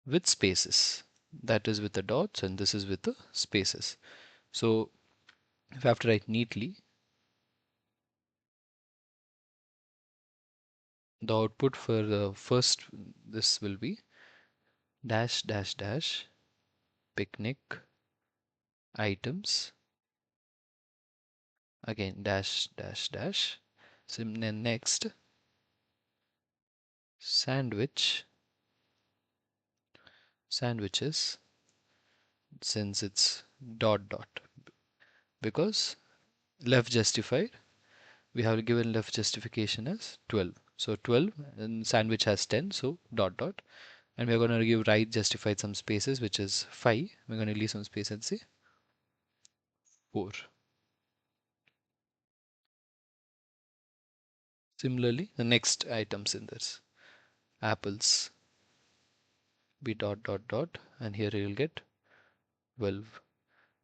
with spaces. That is with the dots, and this is with the spaces. So if I have to write neatly, the output for the first, this will be dash dash dash picnic items, again dash dash dash. So then next sandwiches, since it's dot dot, because left justified, we have given left justification as 12. So 12 and sandwich has 10, so dot dot. And we're going to give right justified some spaces, which is 5. We're going to leave some space and say 4. Similarly, the next items in this, apples, be dot dot dot, and here you'll get 12.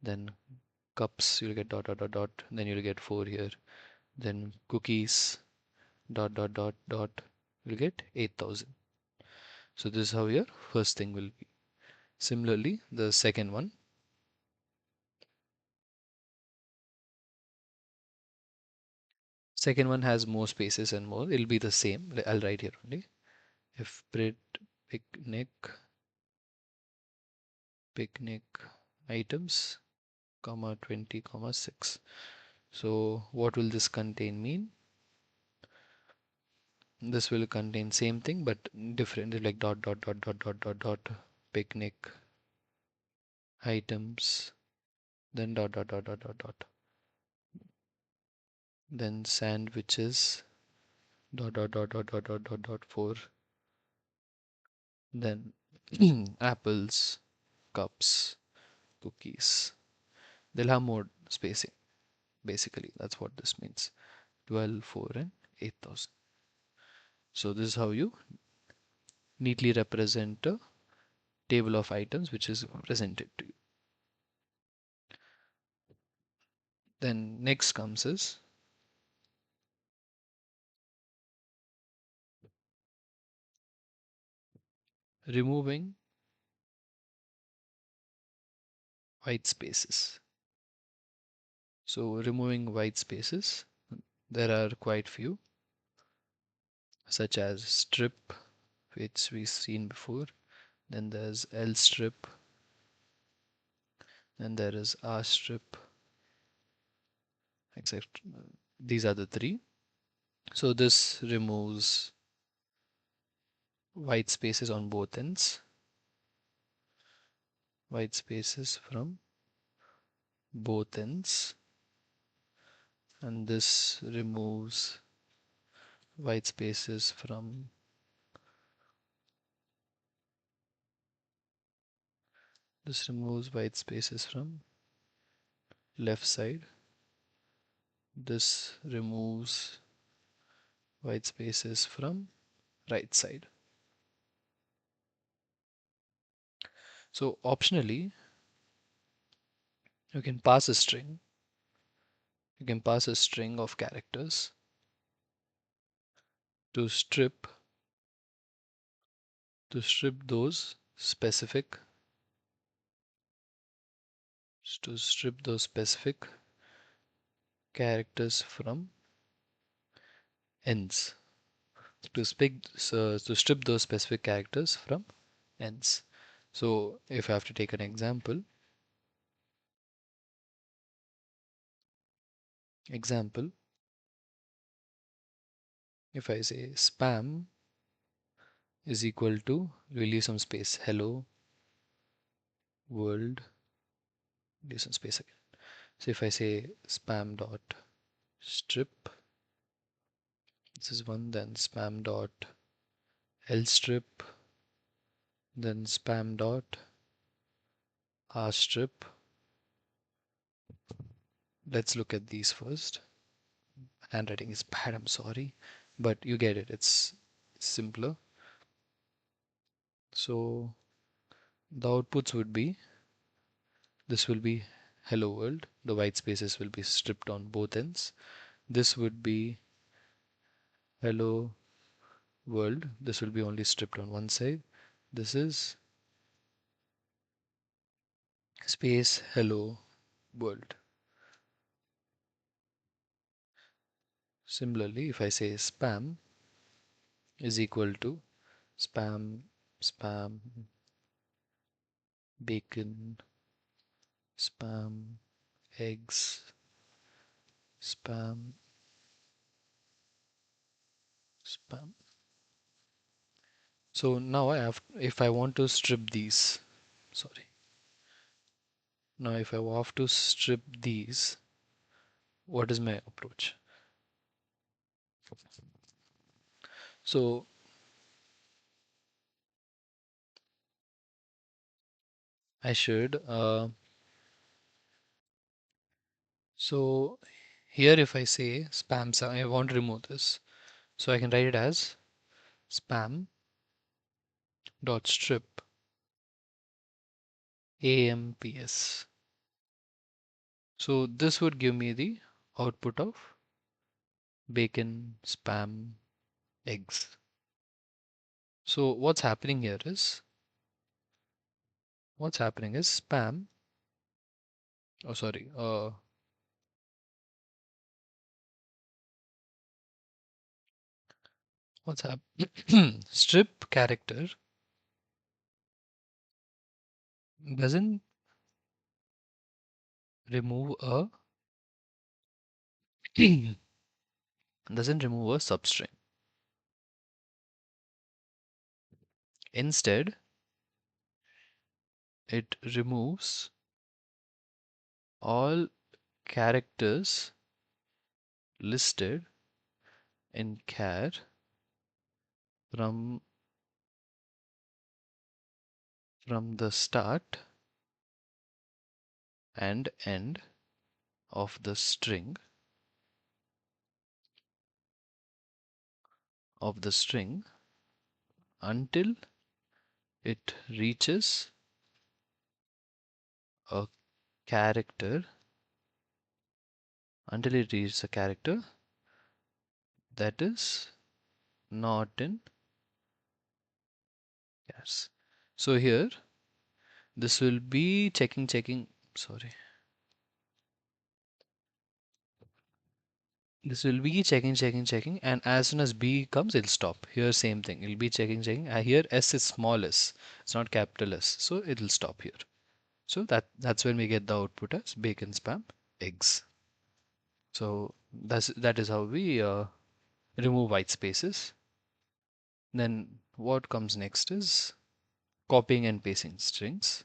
Then cups, you'll get dot dot dot dot, then you'll get 4 here. Then cookies, dot dot dot dot, you'll get 8,000. So this is how your first thing will be. Similarly, the second one has more spaces and more. It'll be the same. I'll write here only. If print picnic items, comma 20, comma 6. So what will this contain mean? This will contain same thing but different, like dot dot dot dot dot dot dot picnic items, then dot dot dot dot dot dot, then sandwiches, dot dot dot dot dot dot dot dot 4, then apples, cups, cookies. They'll have more spacing. Basically, that's what this means. 12, 4, and 8,000. So this is how you neatly represent a table of items which is presented to you. Then next comes is removing white spaces. So removing white spaces, there are quite few, such as strip, which we've seen before. Then there's L strip, and there is R strip, etc. These are the three. So this removes white spaces on both ends, white spaces from both ends, and this removes white spaces from left side. This removes white spaces from right side. So optionally, you can pass a string. You can pass a string of characters to strip those specific characters from ends. To strip those specific characters from ends. So if I have to take an example, if I say spam is equal to, we leave some space, hello world, leave some space again. So if I say spam dot strip, this is one, then spam dot lstrip, then spam dot rstrip. Let's look at these first. Handwriting is bad, I'm sorry, but you get it. It's simpler. So the outputs would be, this will be hello world. The white spaces will be stripped on both ends. This would be hello world. This will be only stripped on one side. This is space hello world. Similarly, if I say spam is equal to spam bacon, spam eggs, spam spam. So now I have, if I want to strip these, sorry. Now if I have to strip these, what is my approach? So I should, so here if I say spam, I want to remove this. So I can write it as spam dot strip amps. So this would give me the output of bacon, spam, eggs. So what's happening is spam, oh sorry, what's happening? Strip character doesn't remove a doesn't remove a substring. Instead, it removes all characters listed in char from the start and end of the string until it reaches a character that is not in chars. So here this will be checking, sorry, this will be checking, and as soon as B comes, it'll stop. Here, same thing. It'll be checking. Here, S is small s. It's not capital S, so it'll stop here. So that's when we get the output as bacon, spam, eggs. So that is how we remove white spaces. Then what comes next is copying and pasting strings.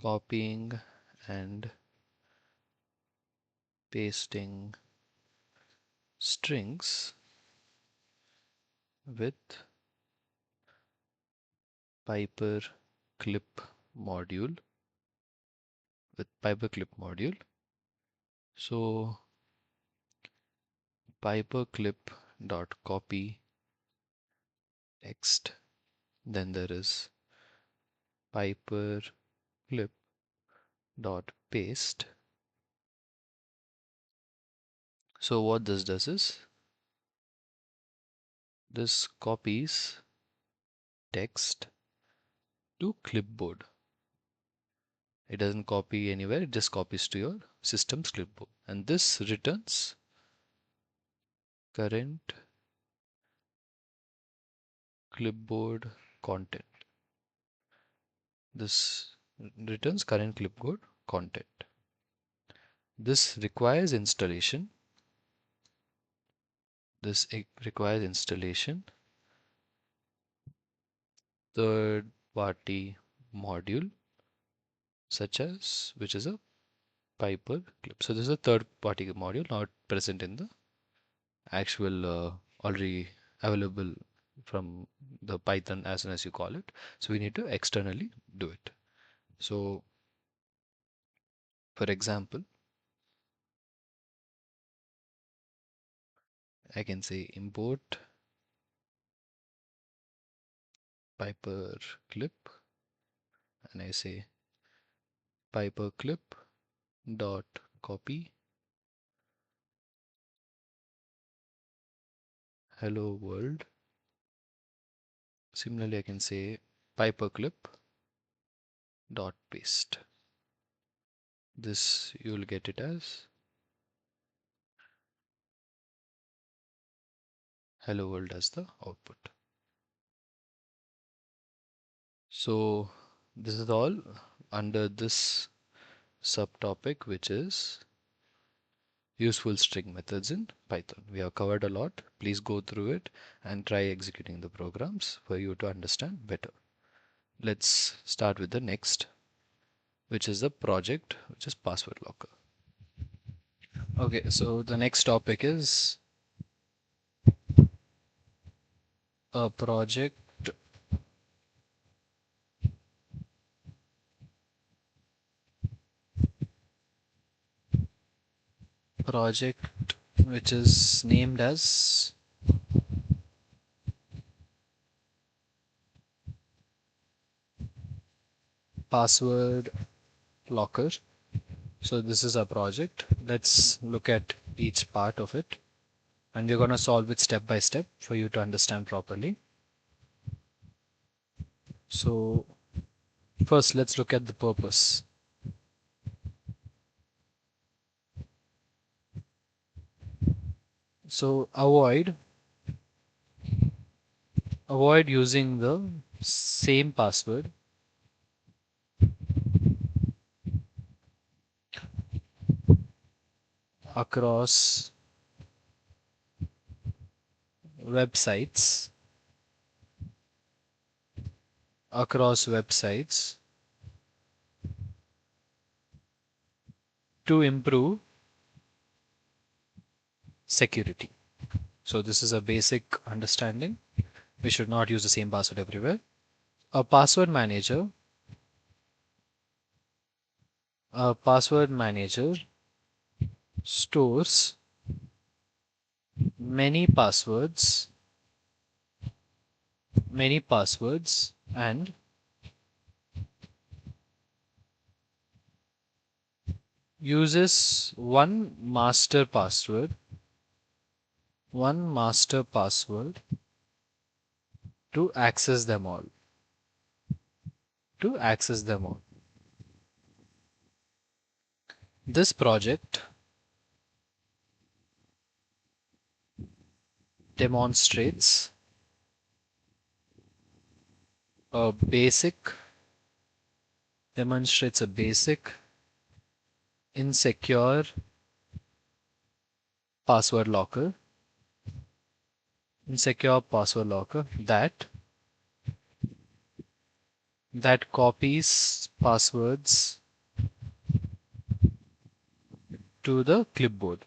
Copying and pasting strings with Piper clip module So Paperclip.copy text. Then there is paperclip.paste. So what this does is this copies text to clipboard. It doesn't copy anywhere, it just copies to your system's clipboard. And this returns current clipboard content. This returns current clipboard content. This requires installation. This requires installation. Third party module such as which is a Piper clip. So this is a third party module not present in the actual already available from the Python as soon as you call it. So we need to externally do it. So for example, I can say import Piper clip and I say Piper clip dot copy hello world. Similarly, I can say Piper clip dot paste. This you will get it as hello world as the output. So this is all under this subtopic, which is useful string methods in Python. We have covered a lot. Please go through it and try executing the programs for you to understand better. Let's start with the next, which is the project, which is password locker. Okay, so the next topic is a project which is named as password locker. So this is a project. Let's look at each part of it and we're going to solve it step by step for you to understand properly. So first let's look at the purpose. So avoid using the same password across websites to improve security. So this is a basic understanding. We should not use the same password everywhere. A password manager stores many passwords and uses one master password to access them all. This project demonstrates a basic insecure password locker that copies passwords to the clipboard.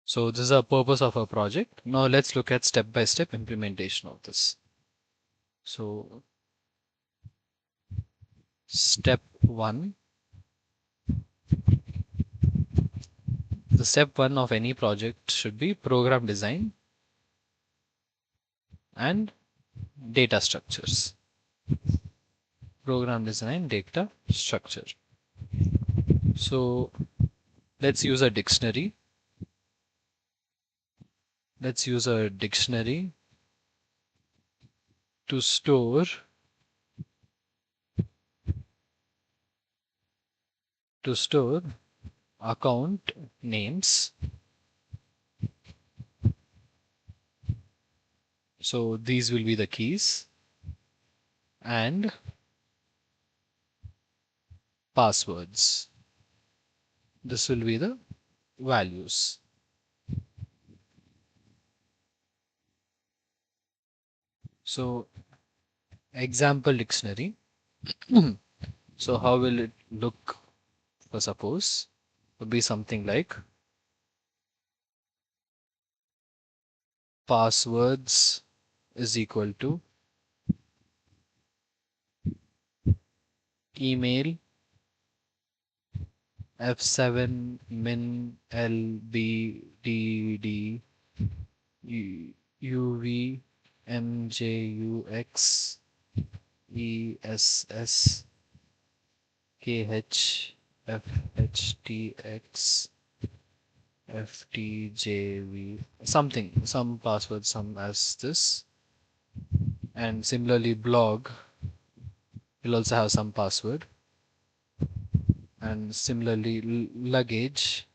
So this is the purpose of our project. Now let's look at step-by-step implementation of this. So Step 1. The step 1 of any project should be program design and data structures. Program design, data structure. So let's use a dictionary. Let's use a dictionary to store account names. So these will be the keys and passwords. This will be the values. So example dictionary. So how will it look? For suppose would be something like passwords is equal to email f7 min lbdd uv mjux ess kh fhtx ftjv something, some password, some as this. And similarly blog will also have some password. And similarly luggage,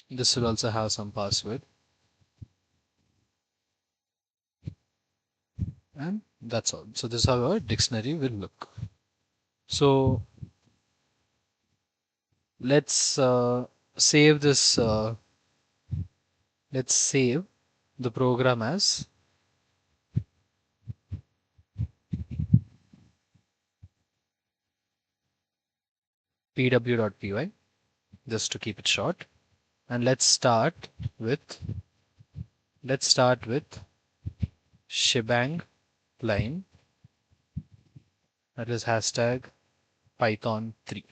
this will also have some password. And that's all. So this is how our dictionary will look. So let's save this. Let's save the program as pw.py, just to keep it short. And with let's start with shebang line, that is hashtag Python 3.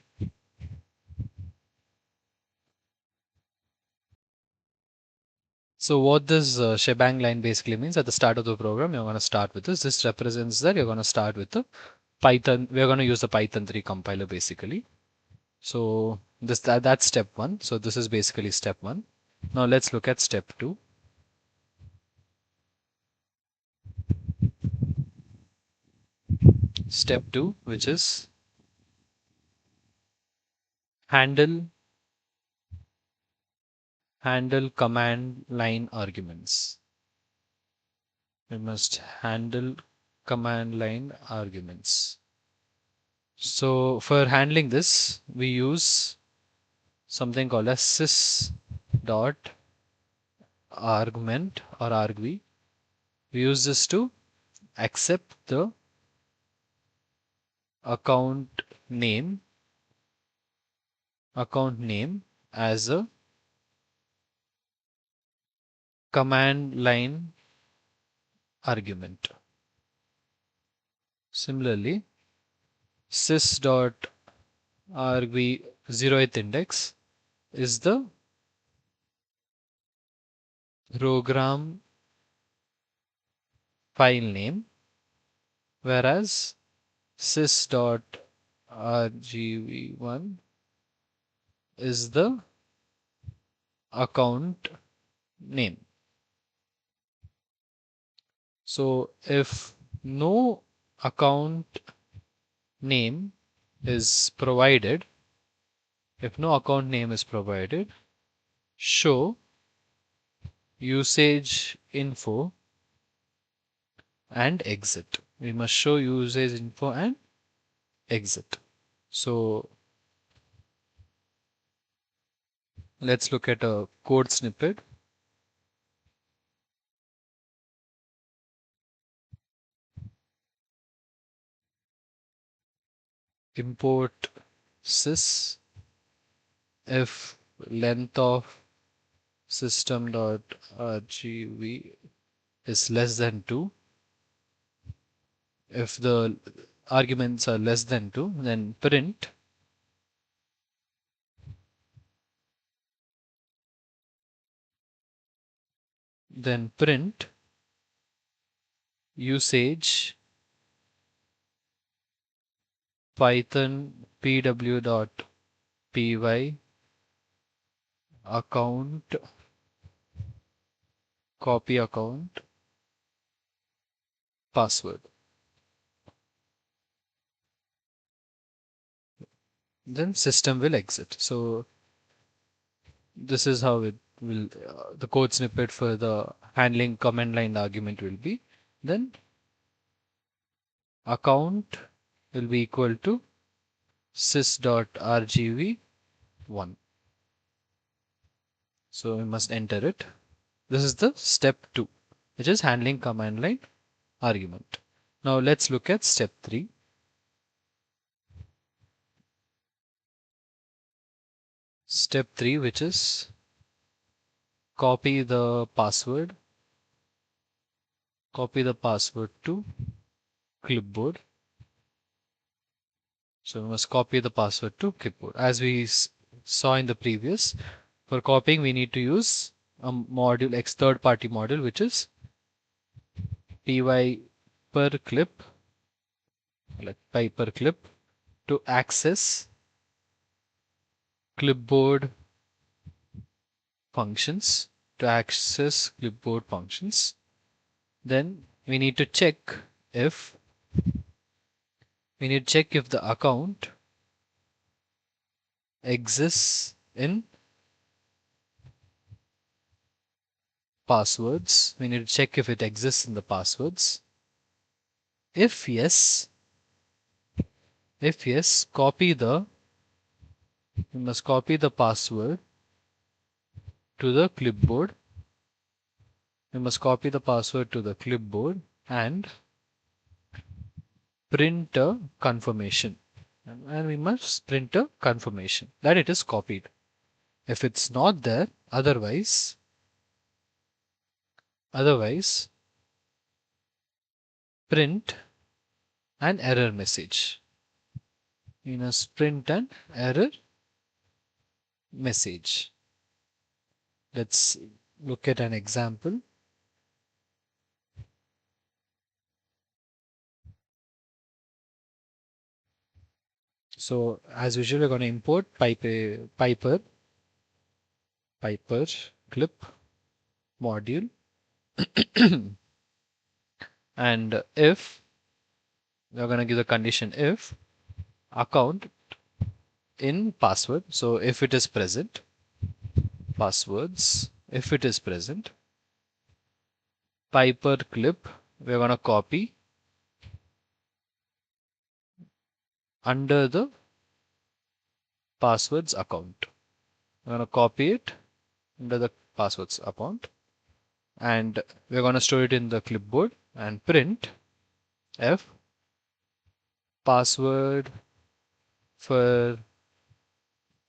So what this shebang line basically means, at the start of the program, you're going to start with this. This represents that you're going to start with the Python. We're going to use the Python 3 compiler basically. So that's step 1. So this is basically step 1. Now let's look at step 2. Step 2, which is handle command line arguments. We must handle command line arguments. So for handling this, we use something called as sys dot argument or argv. We use this to accept the account name as a command line argument. Similarly, sys.argv 0th index is the program file name, whereas sys.rgv1 is the account name. So if no account name is provided, show usage info and exit. We must show usage info and exit. So let's look at a code snippet. Import sys if length of system.rgv is less than 2, If the arguments are less than 2, then print usage python pw.py account copy account password. Then system will exit. So this is how it will, the code snippet for the handling command line argument will be. Then account will be equal to sys.rgv1. So we must enter it. This is the step 2, which is handling command line argument. Now let's look at step 3. Step 3, which is copy the password to clipboard. So we must copy the password to clipboard. As we saw in the previous, for copying we need to use a module, third party module, which is py per clip, like py per clip, to access clipboard functions, Then we need to check if the account exists in passwords. We need to check if it exists in the passwords. If yes, we must copy the password to the clipboard. And print a confirmation. And we must print a confirmation that it is copied. If it's not there, otherwise print an error message. We must print an error message. Let's look at an example. So as usual, we're going to import Piper clip module and if we're going to give the condition if account in password. So if it is present, passwords, if it is present, Piper clip, we're going to copy under the passwords account. We're going to copy it under the passwords account and we're going to store it in the clipboard and print f password for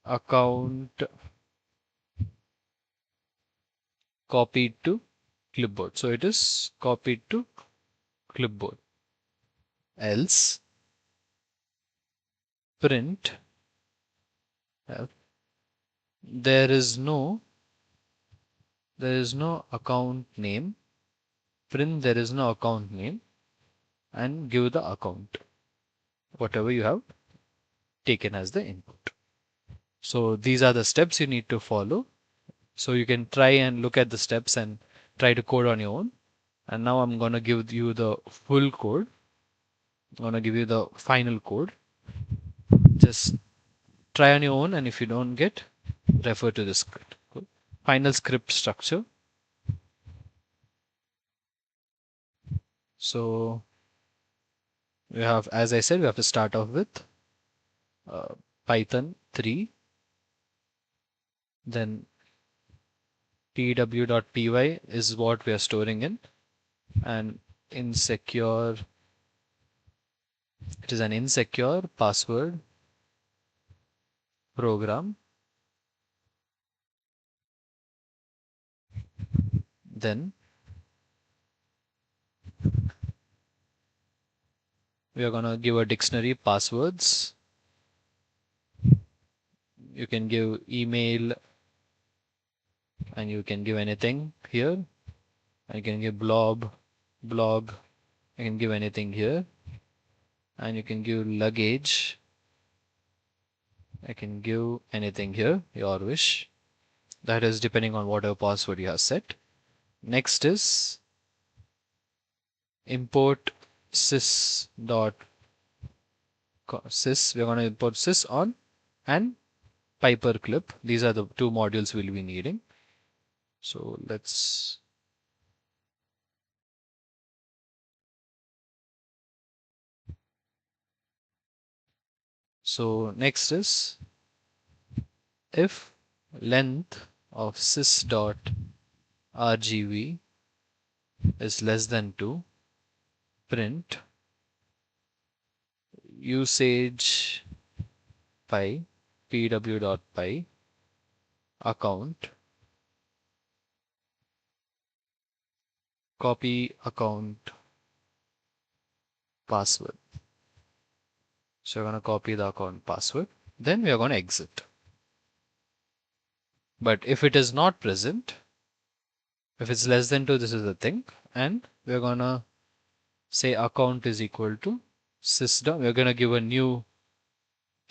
account copied to clipboard. So it is copied to clipboard. Else print f there is no account name. Print there is no account name and give the account, whatever you have taken as the input. So these are the steps you need to follow. So you can try and look at the steps and try to code on your own. And now I'm going to give you the full code. I'm going to give you the final code. Just try on your own, and if you don't get, refer to the script. Final script structure. So we have, as I said, we have to start off with Python 3, then pw.py is what we are storing in, and insecure, it is an insecure password program. Then We are gonna give a dictionary passwords. You can give email and you can give anything here. I can give blog. I can give anything here. And you can give luggage. I can give anything here, your wish. That is depending on whatever password you have set. Next is import sys dot sys. We're going to import sys on and paperclip. These are the two modules we'll be needing. So let's next is if length of sys dot rgv is less than 2, print usage pw.py account copy account password. So we're going to copy the account password. Then we are going to exit. But if it is not present, if it's less than 2, this is the thing. And we're going to say account is equal to system. We're going to give a new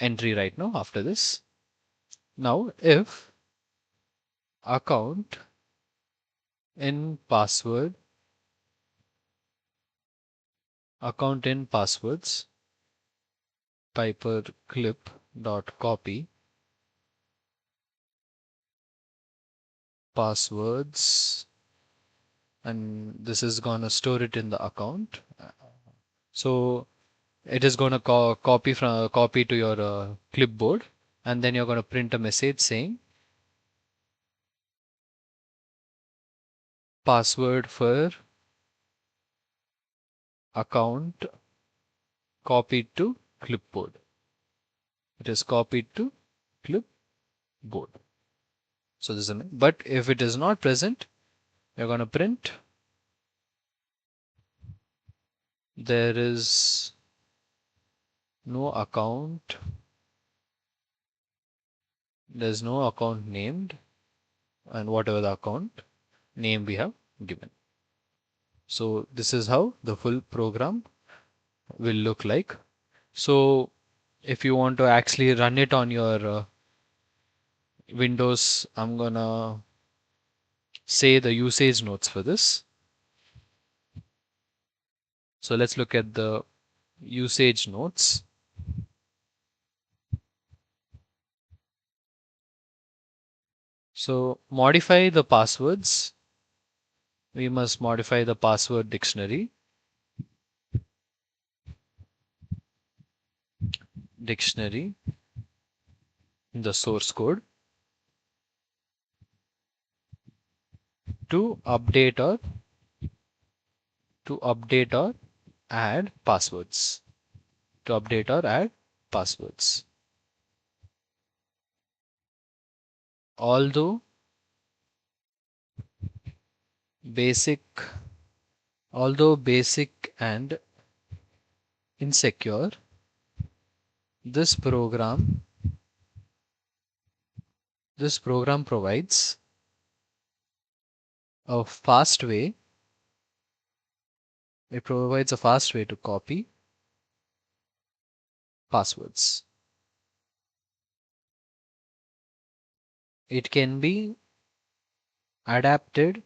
entry right now after this. Now, if account in password, account in passwords, paperclip.copy passwords, and this is going to store it in the account. So it is going to copy to your clipboard, and then you're going to print a message saying password for account copied to clipboard. It is copied to clipboard. So this is but if it is not present, you're going to print there is no account. There's no account named, and whatever the account name we have given. So this is how the full program will look like. So if you want to actually run it on your Windows, I'm gonna say the usage notes for this. So let's look at the usage notes. So modify the passwords. We must modify the password dictionary. Dictionary, the source code to update or add passwords. To update or add passwords. Although basic and insecure, this program provides a fast way. It provides a fast way to copy passwords. It can be adapted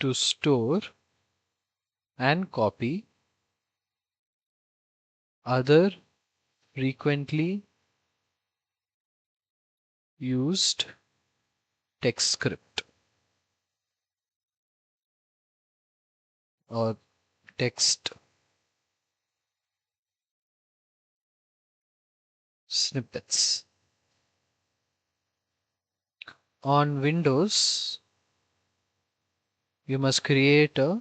to store and copy other frequently used text script or text snippets. On Windows, you must create a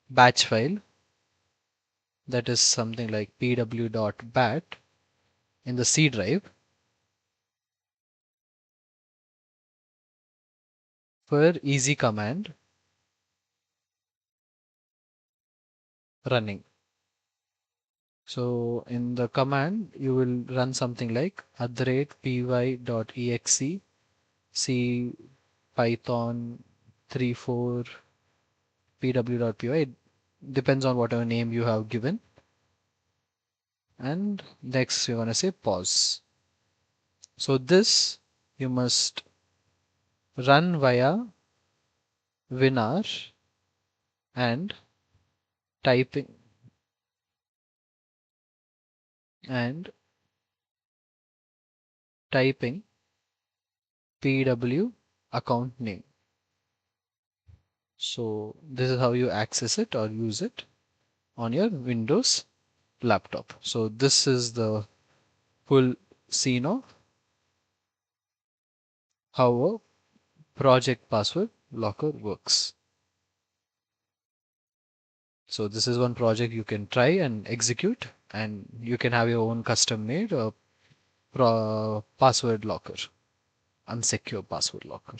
batch file that is something like pw.bat in the C drive for easy command running. So in the command, you will run something like @py.exe c python 34 pw.py. It depends on whatever name you have given. And next you're going to say pause. So this you must run via WinR and typing and typing pw account name. So this is how you access it or use it on your Windows laptop. So this is the full scene of how a project password locker works. So this is one project you can try and execute, and you can have your own custom made password locker, unsecure password locker.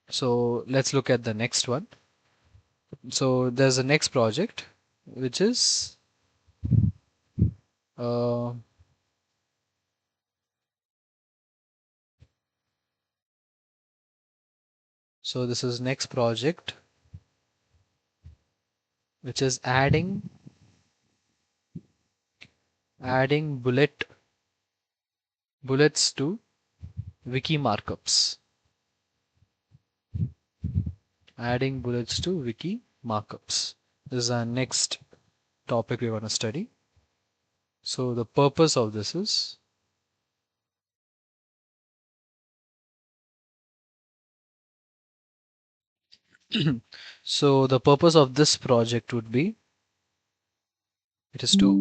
So let's look at the next one. So there's a next project which is uh, so this is next project which is adding bullets to wiki markups. Adding bullets to wiki markups. This is our next topic we're going to study. So the purpose of this is so the purpose of this project would be it is to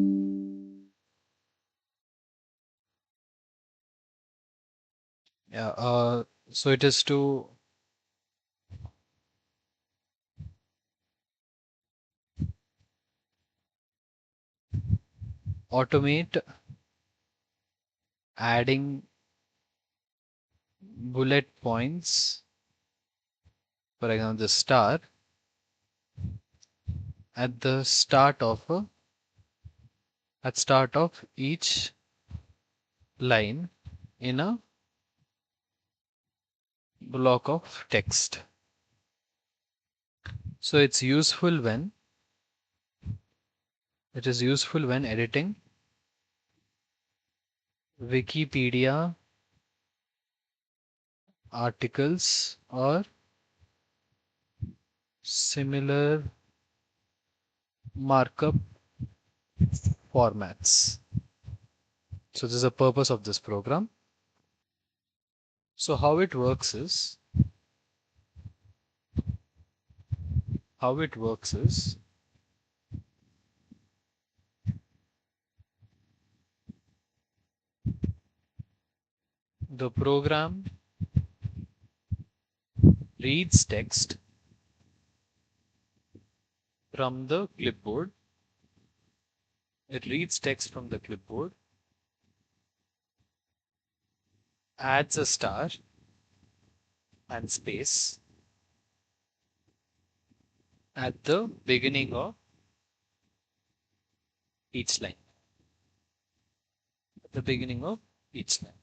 yeah so it is to automate adding bullet points, for example the star, at the start of each line in a block of text. So it is useful when editing Wikipedia articles or similar markup formats. So this is the purpose of this program. So how it works is the program reads text from the clipboard. It reads text from the clipboard, adds a star and space at the beginning of each line. At the beginning of each line.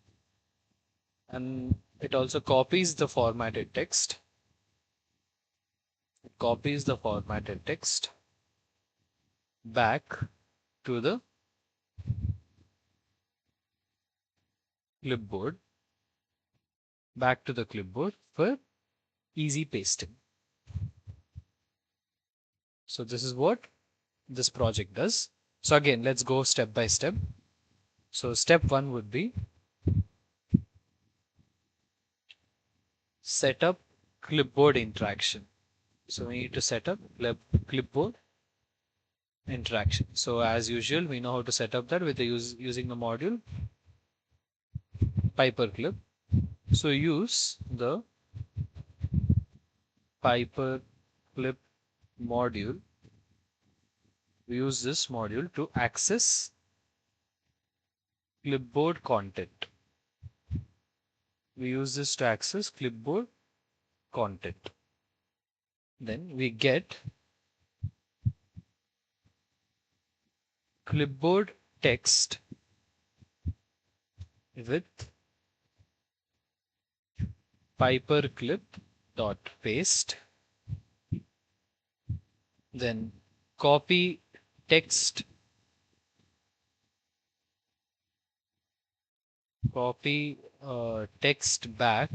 And it also copies the formatted text. It copies the formatted text back to the clipboard, for easy pasting. So this is what this project does. So again, let's go step by step. So step one would be set up clipboard interaction. So we need to set up clipboard interaction. So as usual, we know how to set up that with using the module Piperclip. So use the Piperclip module. We use this module to access clipboard content. We use this to access clipboard content. Then we get clipboard text with paperclip dot paste, then copy text text back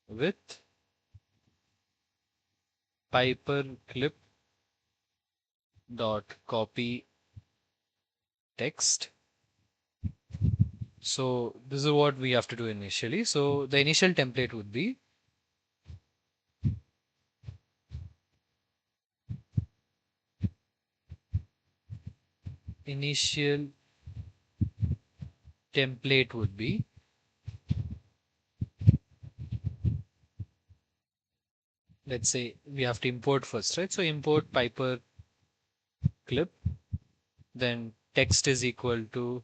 with paperclip dot copy text. So this is what we have to do initially. So the initial template would be initial template would be let's say we have to import first, right? So import paperclip, then text is equal to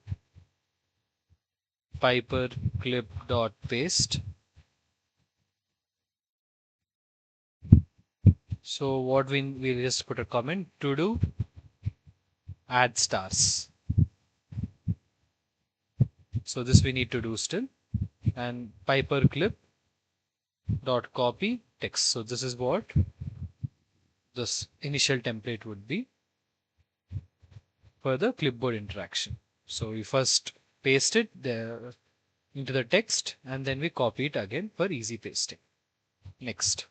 paperclip dot paste. So what we just put a comment to do add stars. So this we need to do still, and paperclip dot copy text. So this is what this initial template would be for the clipboard interaction. So we first paste it there into the text and then we copy it again for easy pasting. Next,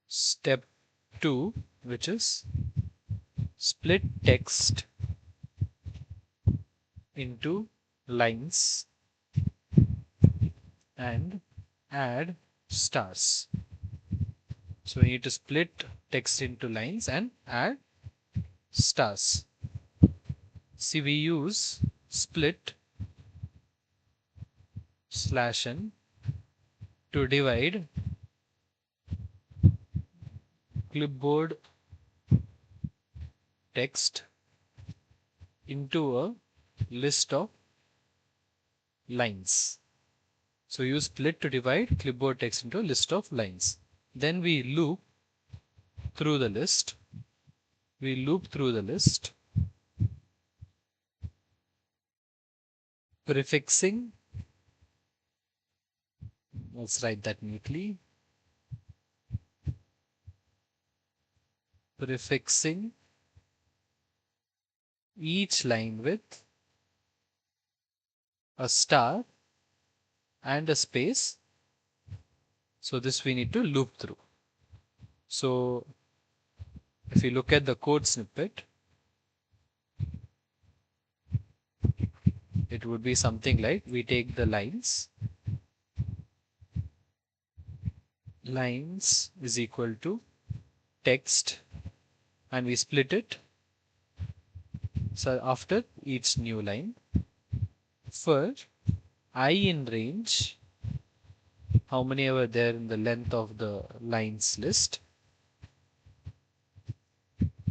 step 2, which is split text into lines and add stars. So we need to split text into lines and add stars. See, we use split /n to divide clipboard text into a list of lines. So use split to divide clipboard text into a list of lines. Then we loop through the list. Prefixing, let's write that neatly. Prefixing each line with a star and a space. So this we need to loop through. So if you look at the code snippet, it would be something like we take the lines is equal to text and we split it. So after each new line, for I in range, how many are there in the length of the lines list,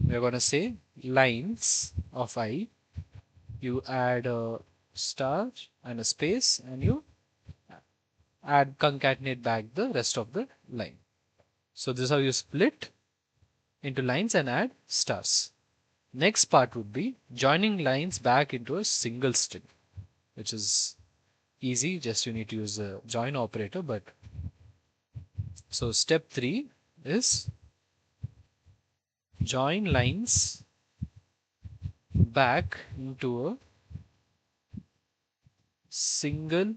we're going to say lines of I, you add a star and a space and you concatenate back the rest of the line. So this is how you split into lines and add stars. Next part would be joining lines back into a single string, which is easy, just you need to use the join operator. But so step 3 is join lines back into a single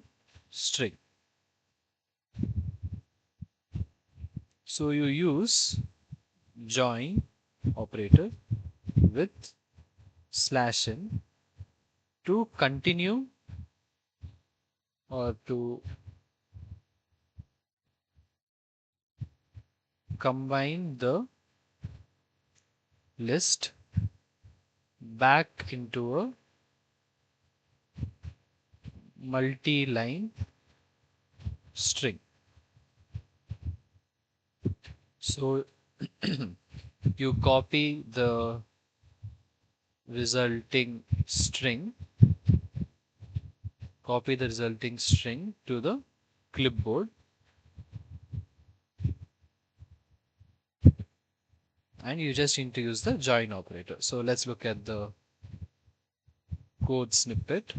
string. So you use join operator with /n to continue or to combine the list back into a multi-line string. So you copy the resulting string to the clipboard and you just need to use the join operator. So let's look at the code snippet.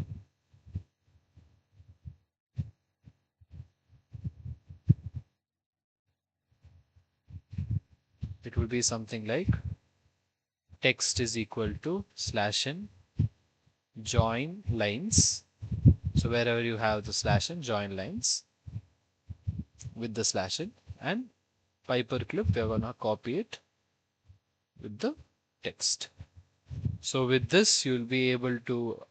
It will be something like text is equal to /n join lines. So wherever you have the /n, join lines with the /n, and paperclip, we're gonna copy it with the text. So with this, you'll be able to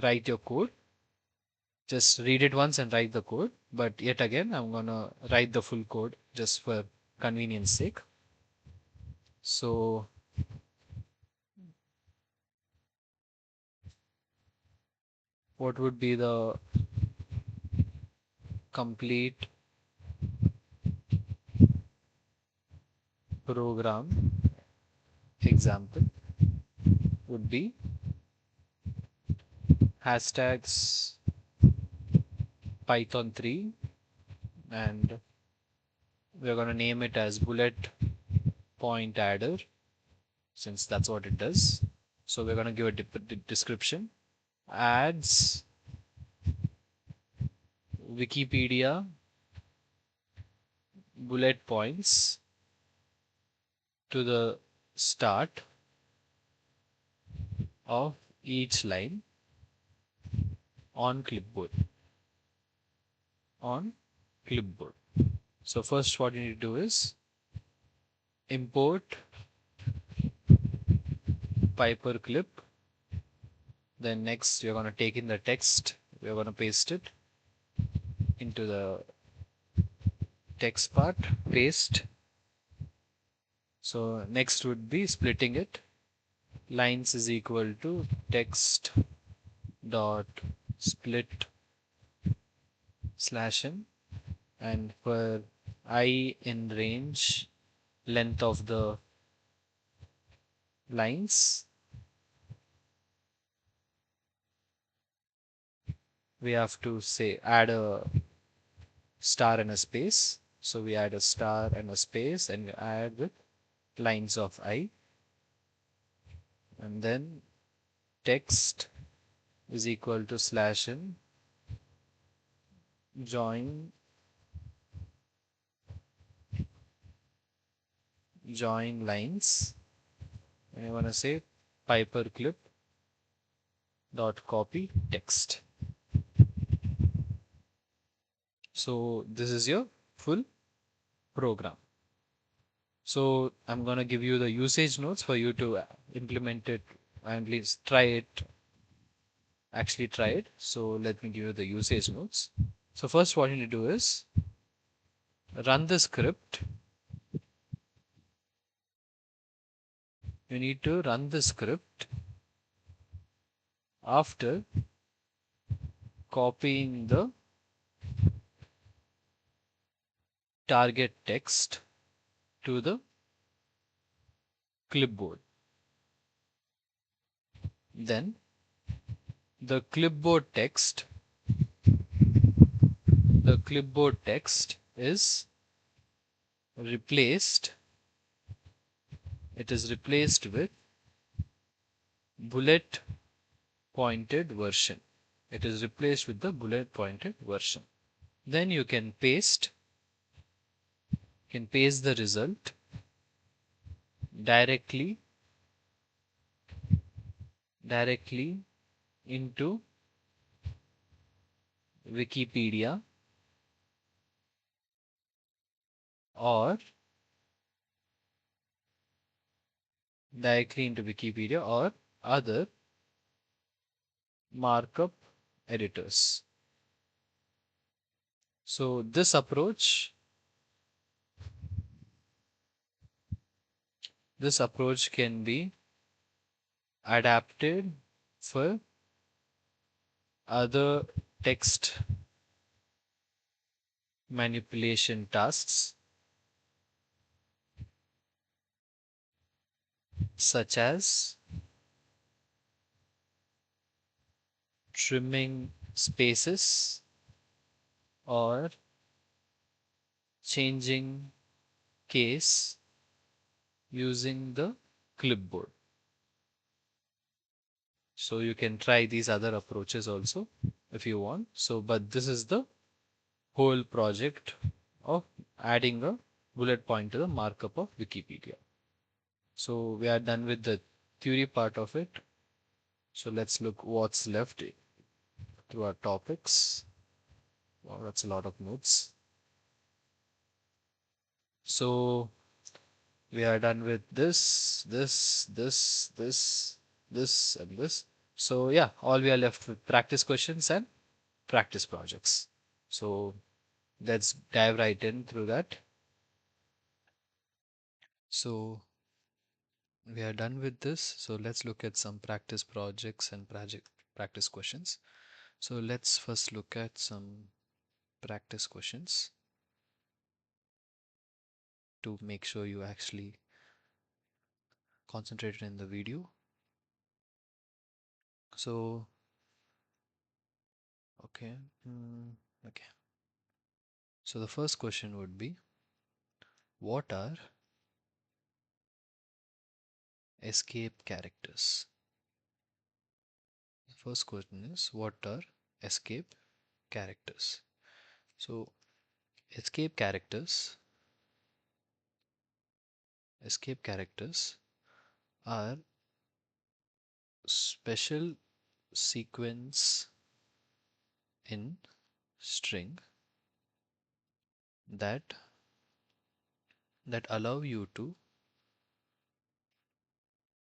write your code. Just read it once and write the code. But yet again, I'm gonna write the full code just for convenience sake. So what would be the complete program example would be hashtags Python 3, and we're going to name it as bullet point adder, since that's what it does. So we're going to give a description. Adds Wikipedia bullet points to the start of each line on clipboard. So first what you need to do is import paperclip. Then next you're going to take in the text. We're going to paste it into the text part. Paste. So next would be splitting it. Lines is equal to text dot split /n, and for I in range, length of the lines, we have to say add a star and a space. So we add a star and a space and add with lines of I, and then text is equal to /n join lines, and I want to say paperclip dot copy text. So this is your full program. So I'm going to give you the usage notes for you to implement it and at least try it. Actually try it. So let me give you the usage notes. So first what you need to do is run the script. You need to run the script after copying the target text to the clipboard. Then the clipboard text is replaced. It is replaced with bullet pointed version. It is replaced with the bullet pointed version. Then you can paste the result directly into Wikipedia or other markup editors. So this approach can be adapted for other text manipulation tasks such as trimming spaces or changing case using the clipboard. So you can try these other approaches also if you want. So, but this is the whole project of adding a bullet point to the markup of Wikipedia. So we are done with the theory part of it. So let's look what's left through our topics. Wow, that's a lot of notes. So we are done with this, and this. So yeah, all we are left with practice questions and practice projects. So let's dive right in through that. So we are done with this. So let's look at some practice projects and project practice questions. So let's first look at some practice questions to make sure you actually concentrated in the video. So, okay, okay. So the first question would be, what are escape characters? The first question is, what are escape characters? So escape characters, escape characters are special sequence in string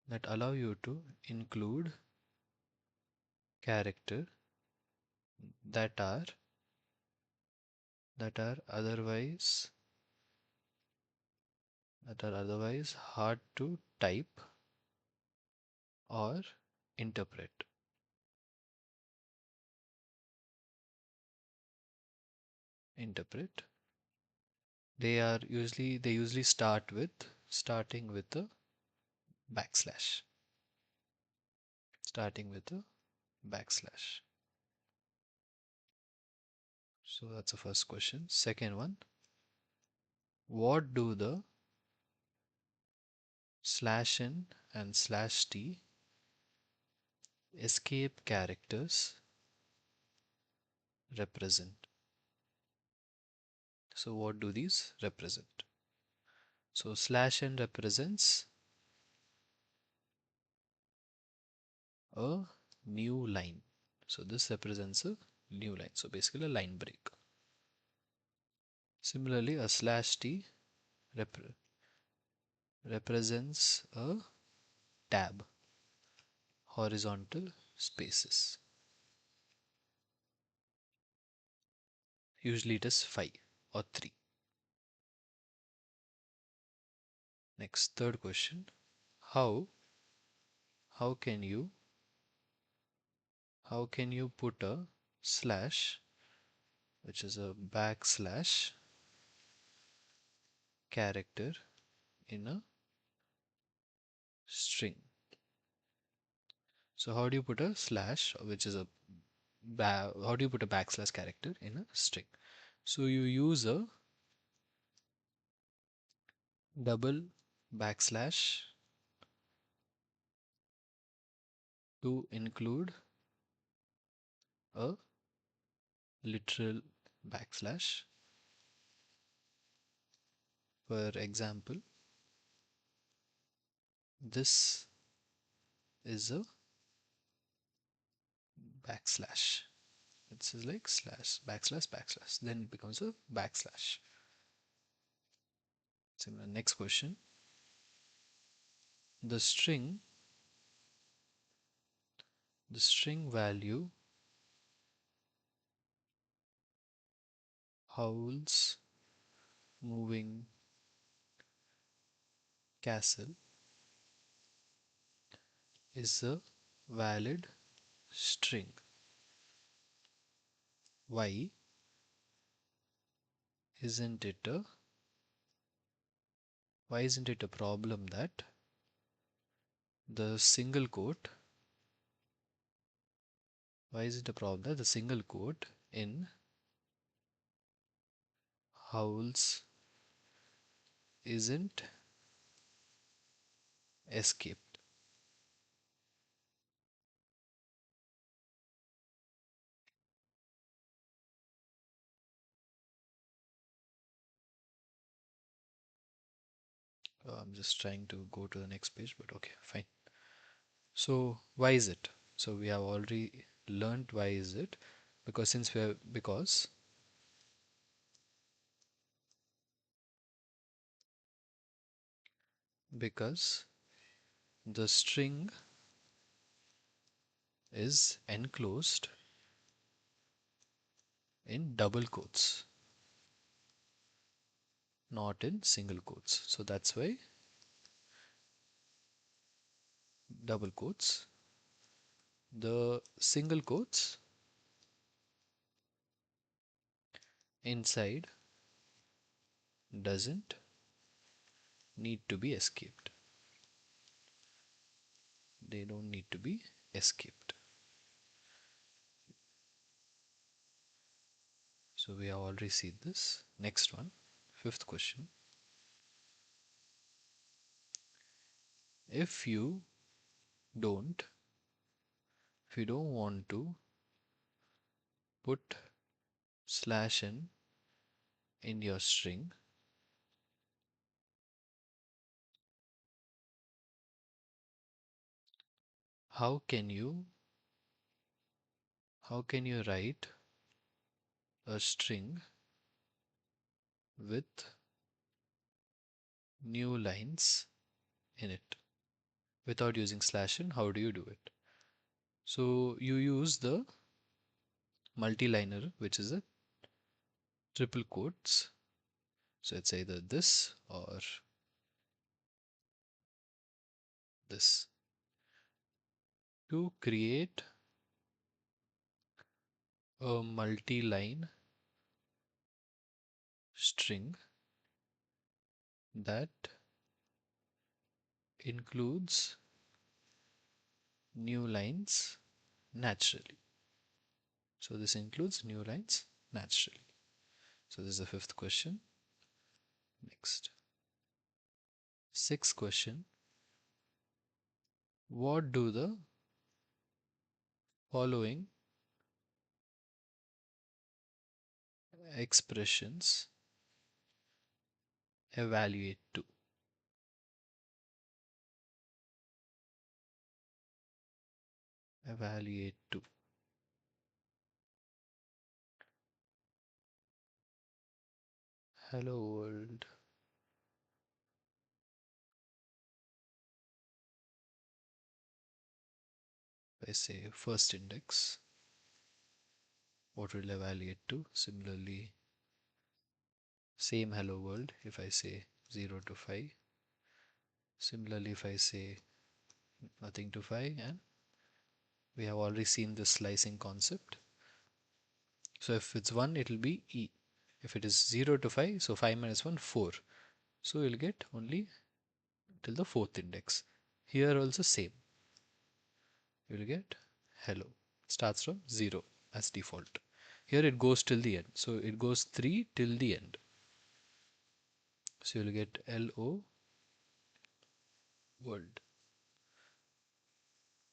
that allow you to include character that are that are otherwise hard to type or interpret. Interpret. They usually starting with a backslash. Starting with a backslash. So that's the first question. Second one, what do the slash n and slash t escape characters represent? So what do these represent? So slash n represents a new line. So this represents a new line. So basically a line break. Similarly, a slash t rep represents a tab, horizontal spaces. Usually it is 5 or 3. Next, third question. How how can you put a slash, which is a backslash character in a string? So how do you put a slash, which is a how do you put a backslash character in a string? So you use a double backslash to include a literal backslash. For example, this is a backslash. This is like slash, backslash, backslash. Then it becomes a backslash. Similar. Next question. The string, value howls moving castle is a valid string. Why isn't it a problem that the single quote why is it a problem that the single quote in howls isn't escaped. I'm just trying to go to the next page, but okay, fine. So why is it? So we have already learned why is it, because since we are because the string is enclosed in double quotes, not in single quotes. So that's why double quotes. The single quotes inside doesn't need to be escaped. They don't need to be escaped. So we have already seen this. Next one, fifth question. If you don't, if you don't want to put slash in your string, how can you write a string with new lines in it without using slash in? How do you do it? So you use the multi-liner, which is a triple quotes. So it's either this or this to create a multi-line string that includes new lines naturally. So this includes new lines naturally. So this is the fifth question. Next. Sixth question. What do the following expressions evaluate to? Evaluate to. Hello world. If I say first index, what will evaluate to? Similarly, same hello world if I say 0 to 5. Similarly, if I say nothing to 5, and we have already seen the slicing concept. So if it's 1, it will be E. If it is 0 to 5, so 5 minus 1, 4. So you'll get only till the fourth index. Here also same. You will get hello. Starts from 0 as default. Here it goes till the end. So it goes 3 till the end. So you'll get LO world.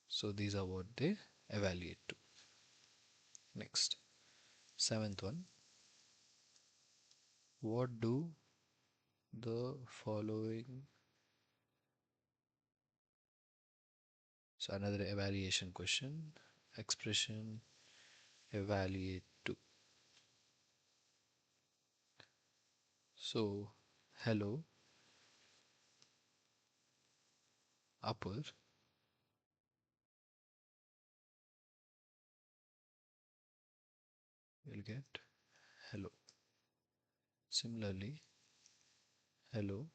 So these are what they evaluate to. Next, seventh one. What do the following? So another evaluation question. Expression evaluate to. So hello upper, you'll get hello. Similarly, hello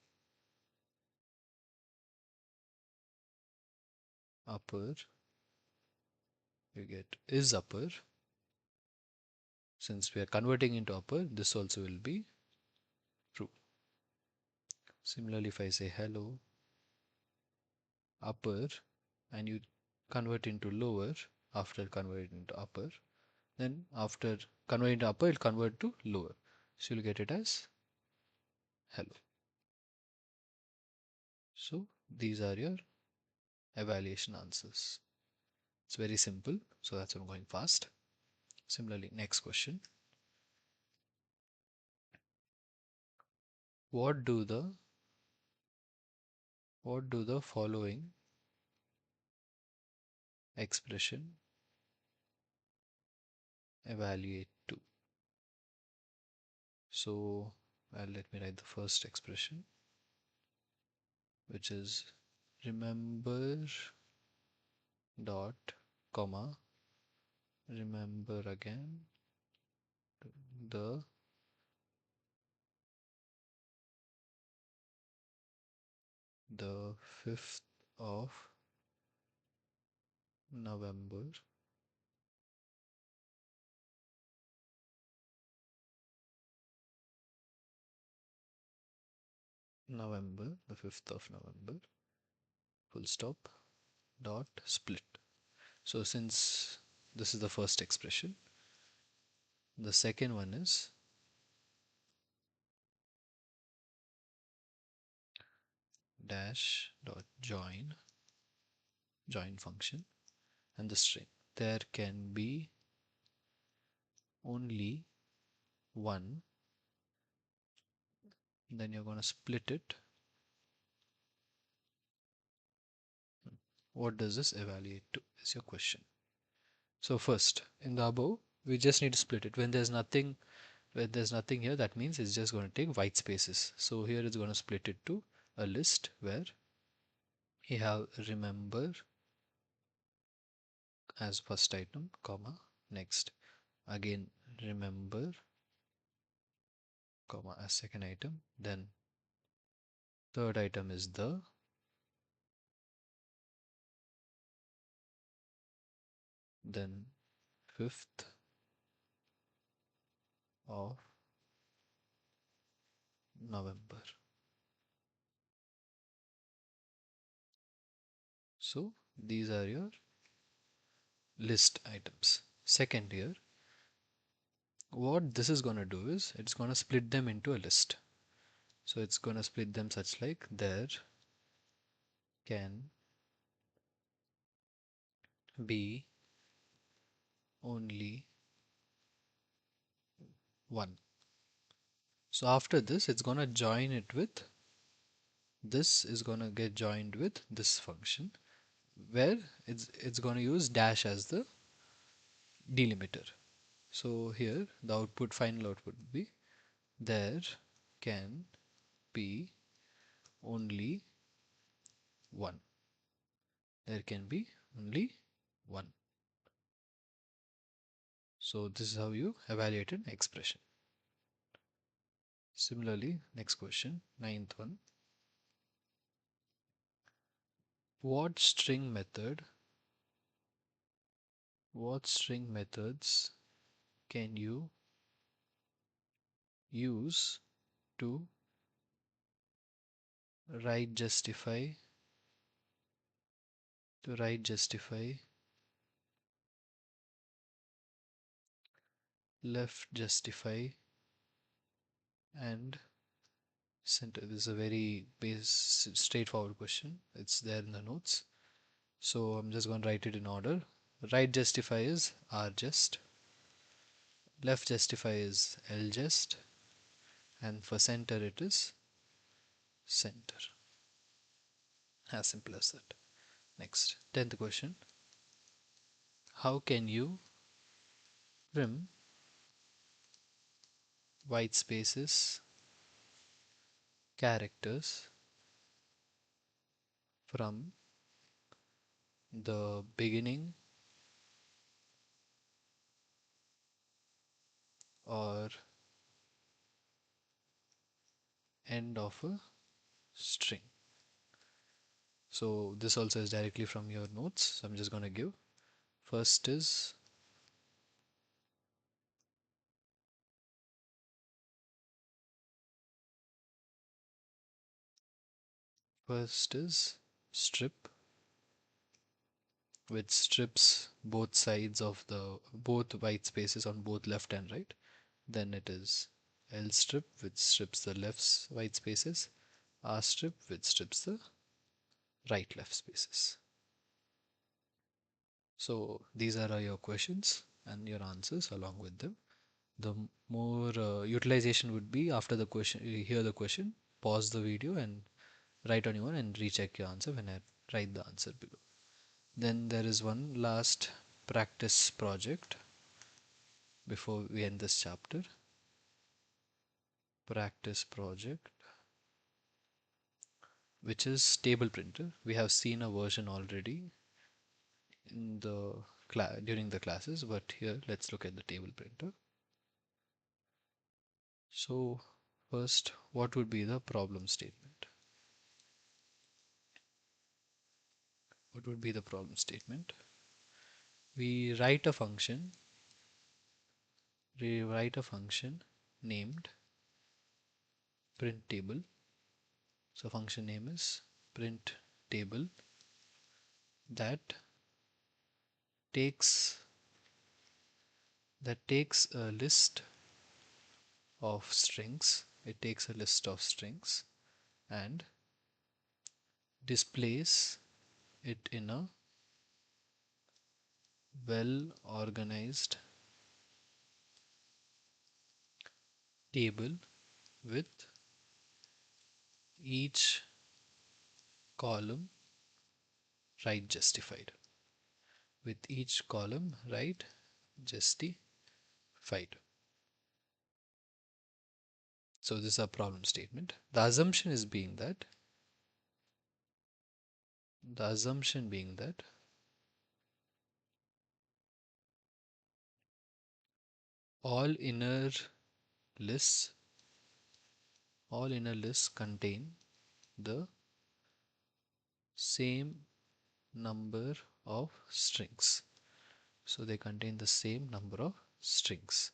upper, you get is upper. Since we are converting into upper, this also will be true. Similarly, if I say hello upper and you convert into lower after converting into upper, then after converting to upper, it will convert to lower. So you'll get it as hello. So these are your evaluation answers. It's very simple, so that's why I'm going fast. Similarly, next question. What do the following expression evaluate to? So let me write the first expression, which is remember dot comma remember again the 5th of November, the 5th of November, full stop, dot split. So since this is the first expression, the second one is dash dot join function, and the string. There can be only one, then you're going to split it. What does this evaluate to is your question. So first, in the above, we just need to split it. When there's nothing here, that means it's just going to take white spaces. So here it's going to split it to a list where you have remember as first item, comma, next again remember, comma, as second item, then third item is then 5th of November. So these are your list items. Second here, what this is going to do is it's going to split them into a list. So it's going to split them such like there can be only one. So after this, it's going to join it with this is going to get joined with this function where it's going to use dash as the delimiter. So here the final output would be there can be only one. There can be only one. So this is how you evaluate an expression. Similarly, next question, ninth one. What string methods can you use to write justify left justify and center? This is a very straightforward question. It's there in the notes. So I'm just going to write it in order. Right justify is rjust, left justify is ljust, and for center it is center. As simple as that. Next, 10th question. How can you trim white spaces, characters from the beginning or end of a string? So this also is directly from your notes. So I'm just going to give. First is strip, which strips both sides of the both white spaces on both left and right. Then it is L strip, which strips the left white spaces. R strip, which strips the right left spaces. So these are your questions and your answers along with them. The more utilization would be after the question, you hear the question, pause the video and write on your own and recheck your answer when I write the answer below. Then there is one last practice project before we end this chapter. Practice project, which is table printer. We have seen a version already in the during the classes, but here let's look at the table printer. So first, what would be the problem statement? What would be the problem statement? We write a function. We write a function named print table. So function name is print table that takes takes a list of strings. It takes a list of strings and displays it in a well organized table with each column right justified. With each column right justified. So this is a problem statement. The assumption is being that the assumption being that all inner lists all inner lists contain the same number of strings. So they contain the same number of strings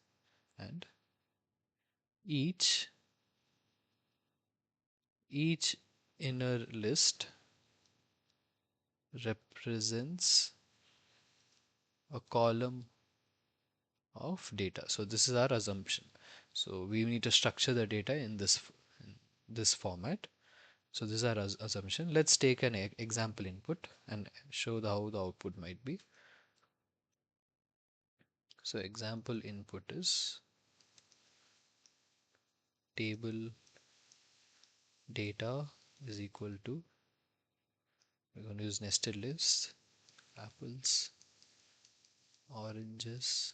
and each each inner list represents a column of data. So this is our assumption. So we need to structure the data in this format. So this is our assumption. Let's take an example input and show how the output might be. So example input is table data is equal to, we're going to use nested lists, apples, oranges,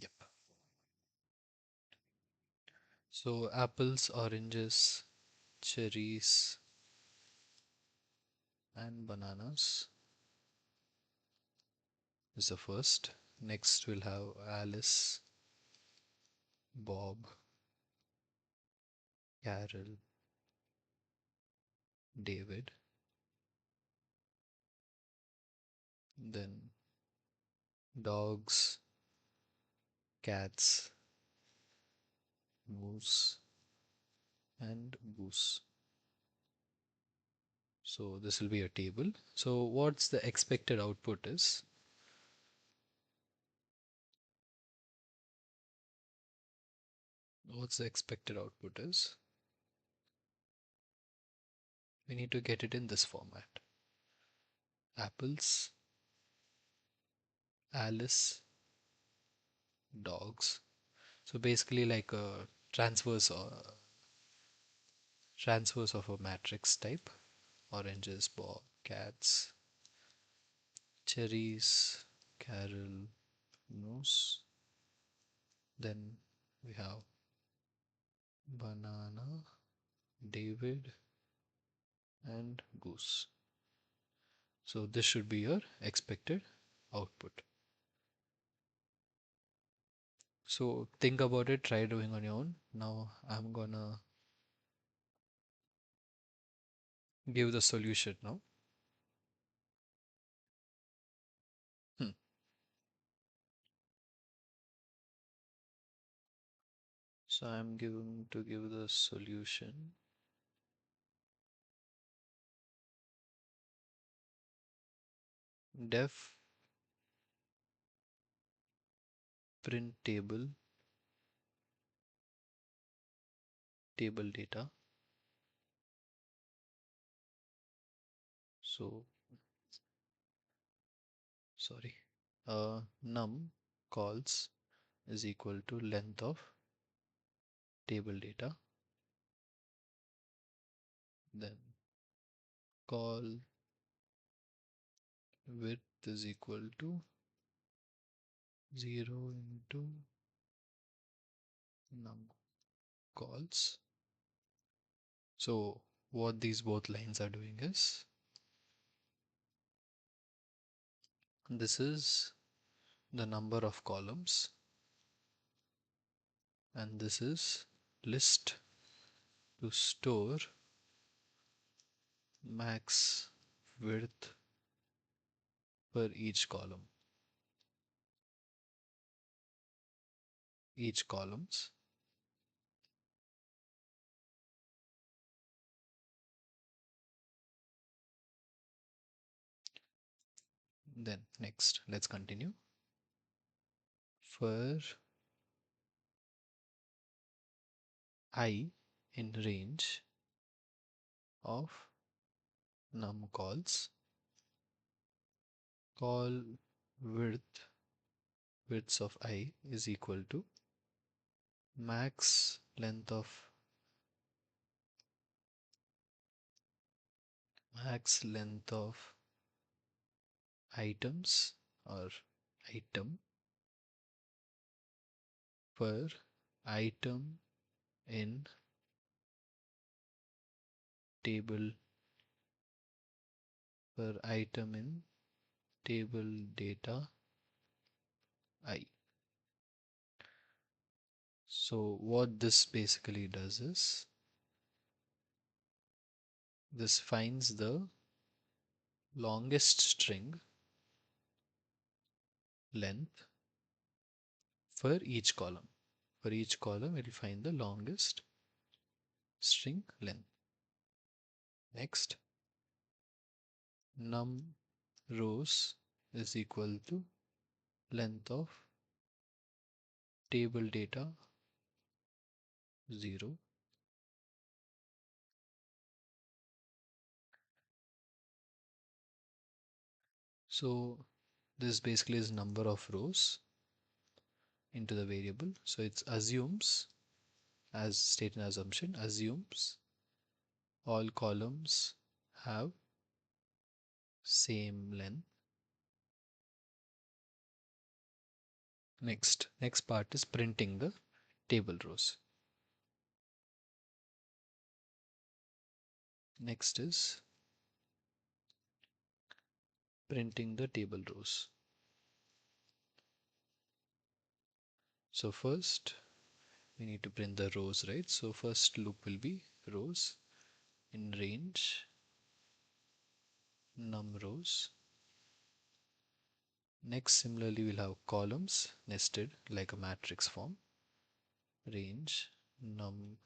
yep. So apples, oranges, cherries and bananas is the first. Next we'll have Alice, Bob, Carol, David, then dogs, cats, moose and goose. So this will be a table. So what's the expected output is? What's the expected output is? We need to get it in this format. Apples, Alice, dogs. So basically like a transverse of a matrix type. Oranges, Bob, cats, cherries, Carol, moose. Then we have banana, David, and goose. So this should be your expected output. So think about it, try doing on your own. Now I'm gonna give the solution now. So I'm going to give the solution. Def print table data. So sorry, num calls is equal to length of table data, then call width is equal to 0 into num calls. So what these both lines are doing is, this is the number of columns and this is list to store max width per each columns. Then next, let's continue. For I in range of num calls, call widths of I is equal to max length of items or item per item in table table data I. So what this basically does is, this finds the longest string length for each column. For each column, it will find the longest string length. Next, num rows is equal to length of table data 0. So this basically is number of rows into the variable. So it assumes, as stated in assumption, assumes all columns have same length. Next part is printing the table rows. Next is printing the table rows. So first we need to print the rows, right? So first loop will be rows in range num rows. Next, similarly, we'll have columns nested like a matrix form, range num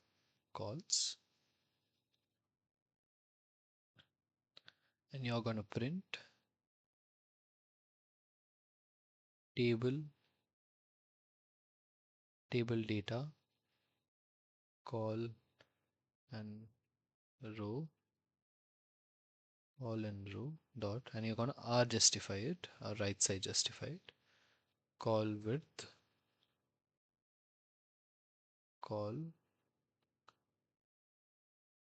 calls, and you're going to print table data call and row, all in row dot, and you're going to r justify it, or right side justify it, call width, call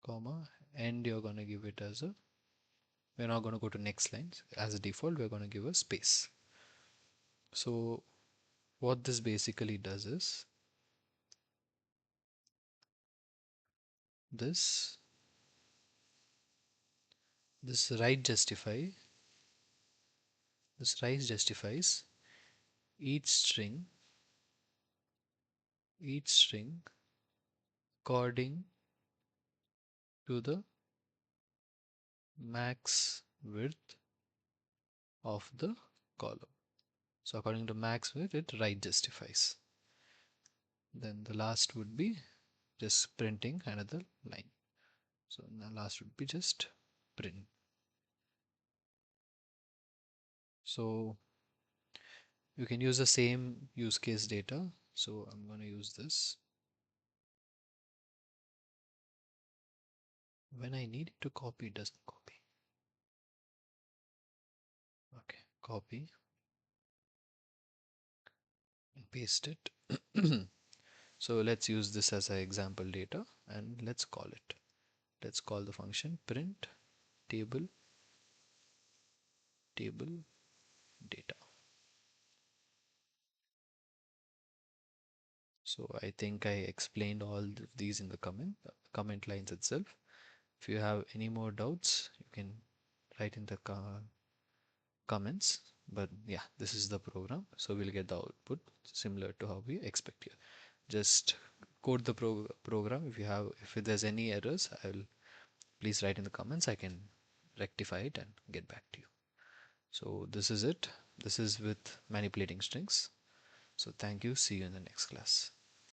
comma, and you're going to give it as a, we're not going to go to next lines, as a default we're going to give a space. So what this basically does is, this this right justify this right justifies each string according to the max width of the column. So according to max width, it right justifies. Then the last would be just printing another line. So the last would be just print. So you can use the same use case data. So I'm going to use this. When I need it to copy, it doesn't copy. Okay, copy and paste it. So let's use this as an example data and let's call it. Let's call the function print table data. So I think I explained all these in the comment lines itself. If you have any more doubts, you can write in the comments. But yeah, this is the program, so we'll get the output similar to how we expect here. Just code the program. If there's any errors, I'll please write in the comments. I can rectify it and get back to you. So this is it. This is with manipulating strings. So thank you. See you in the next class.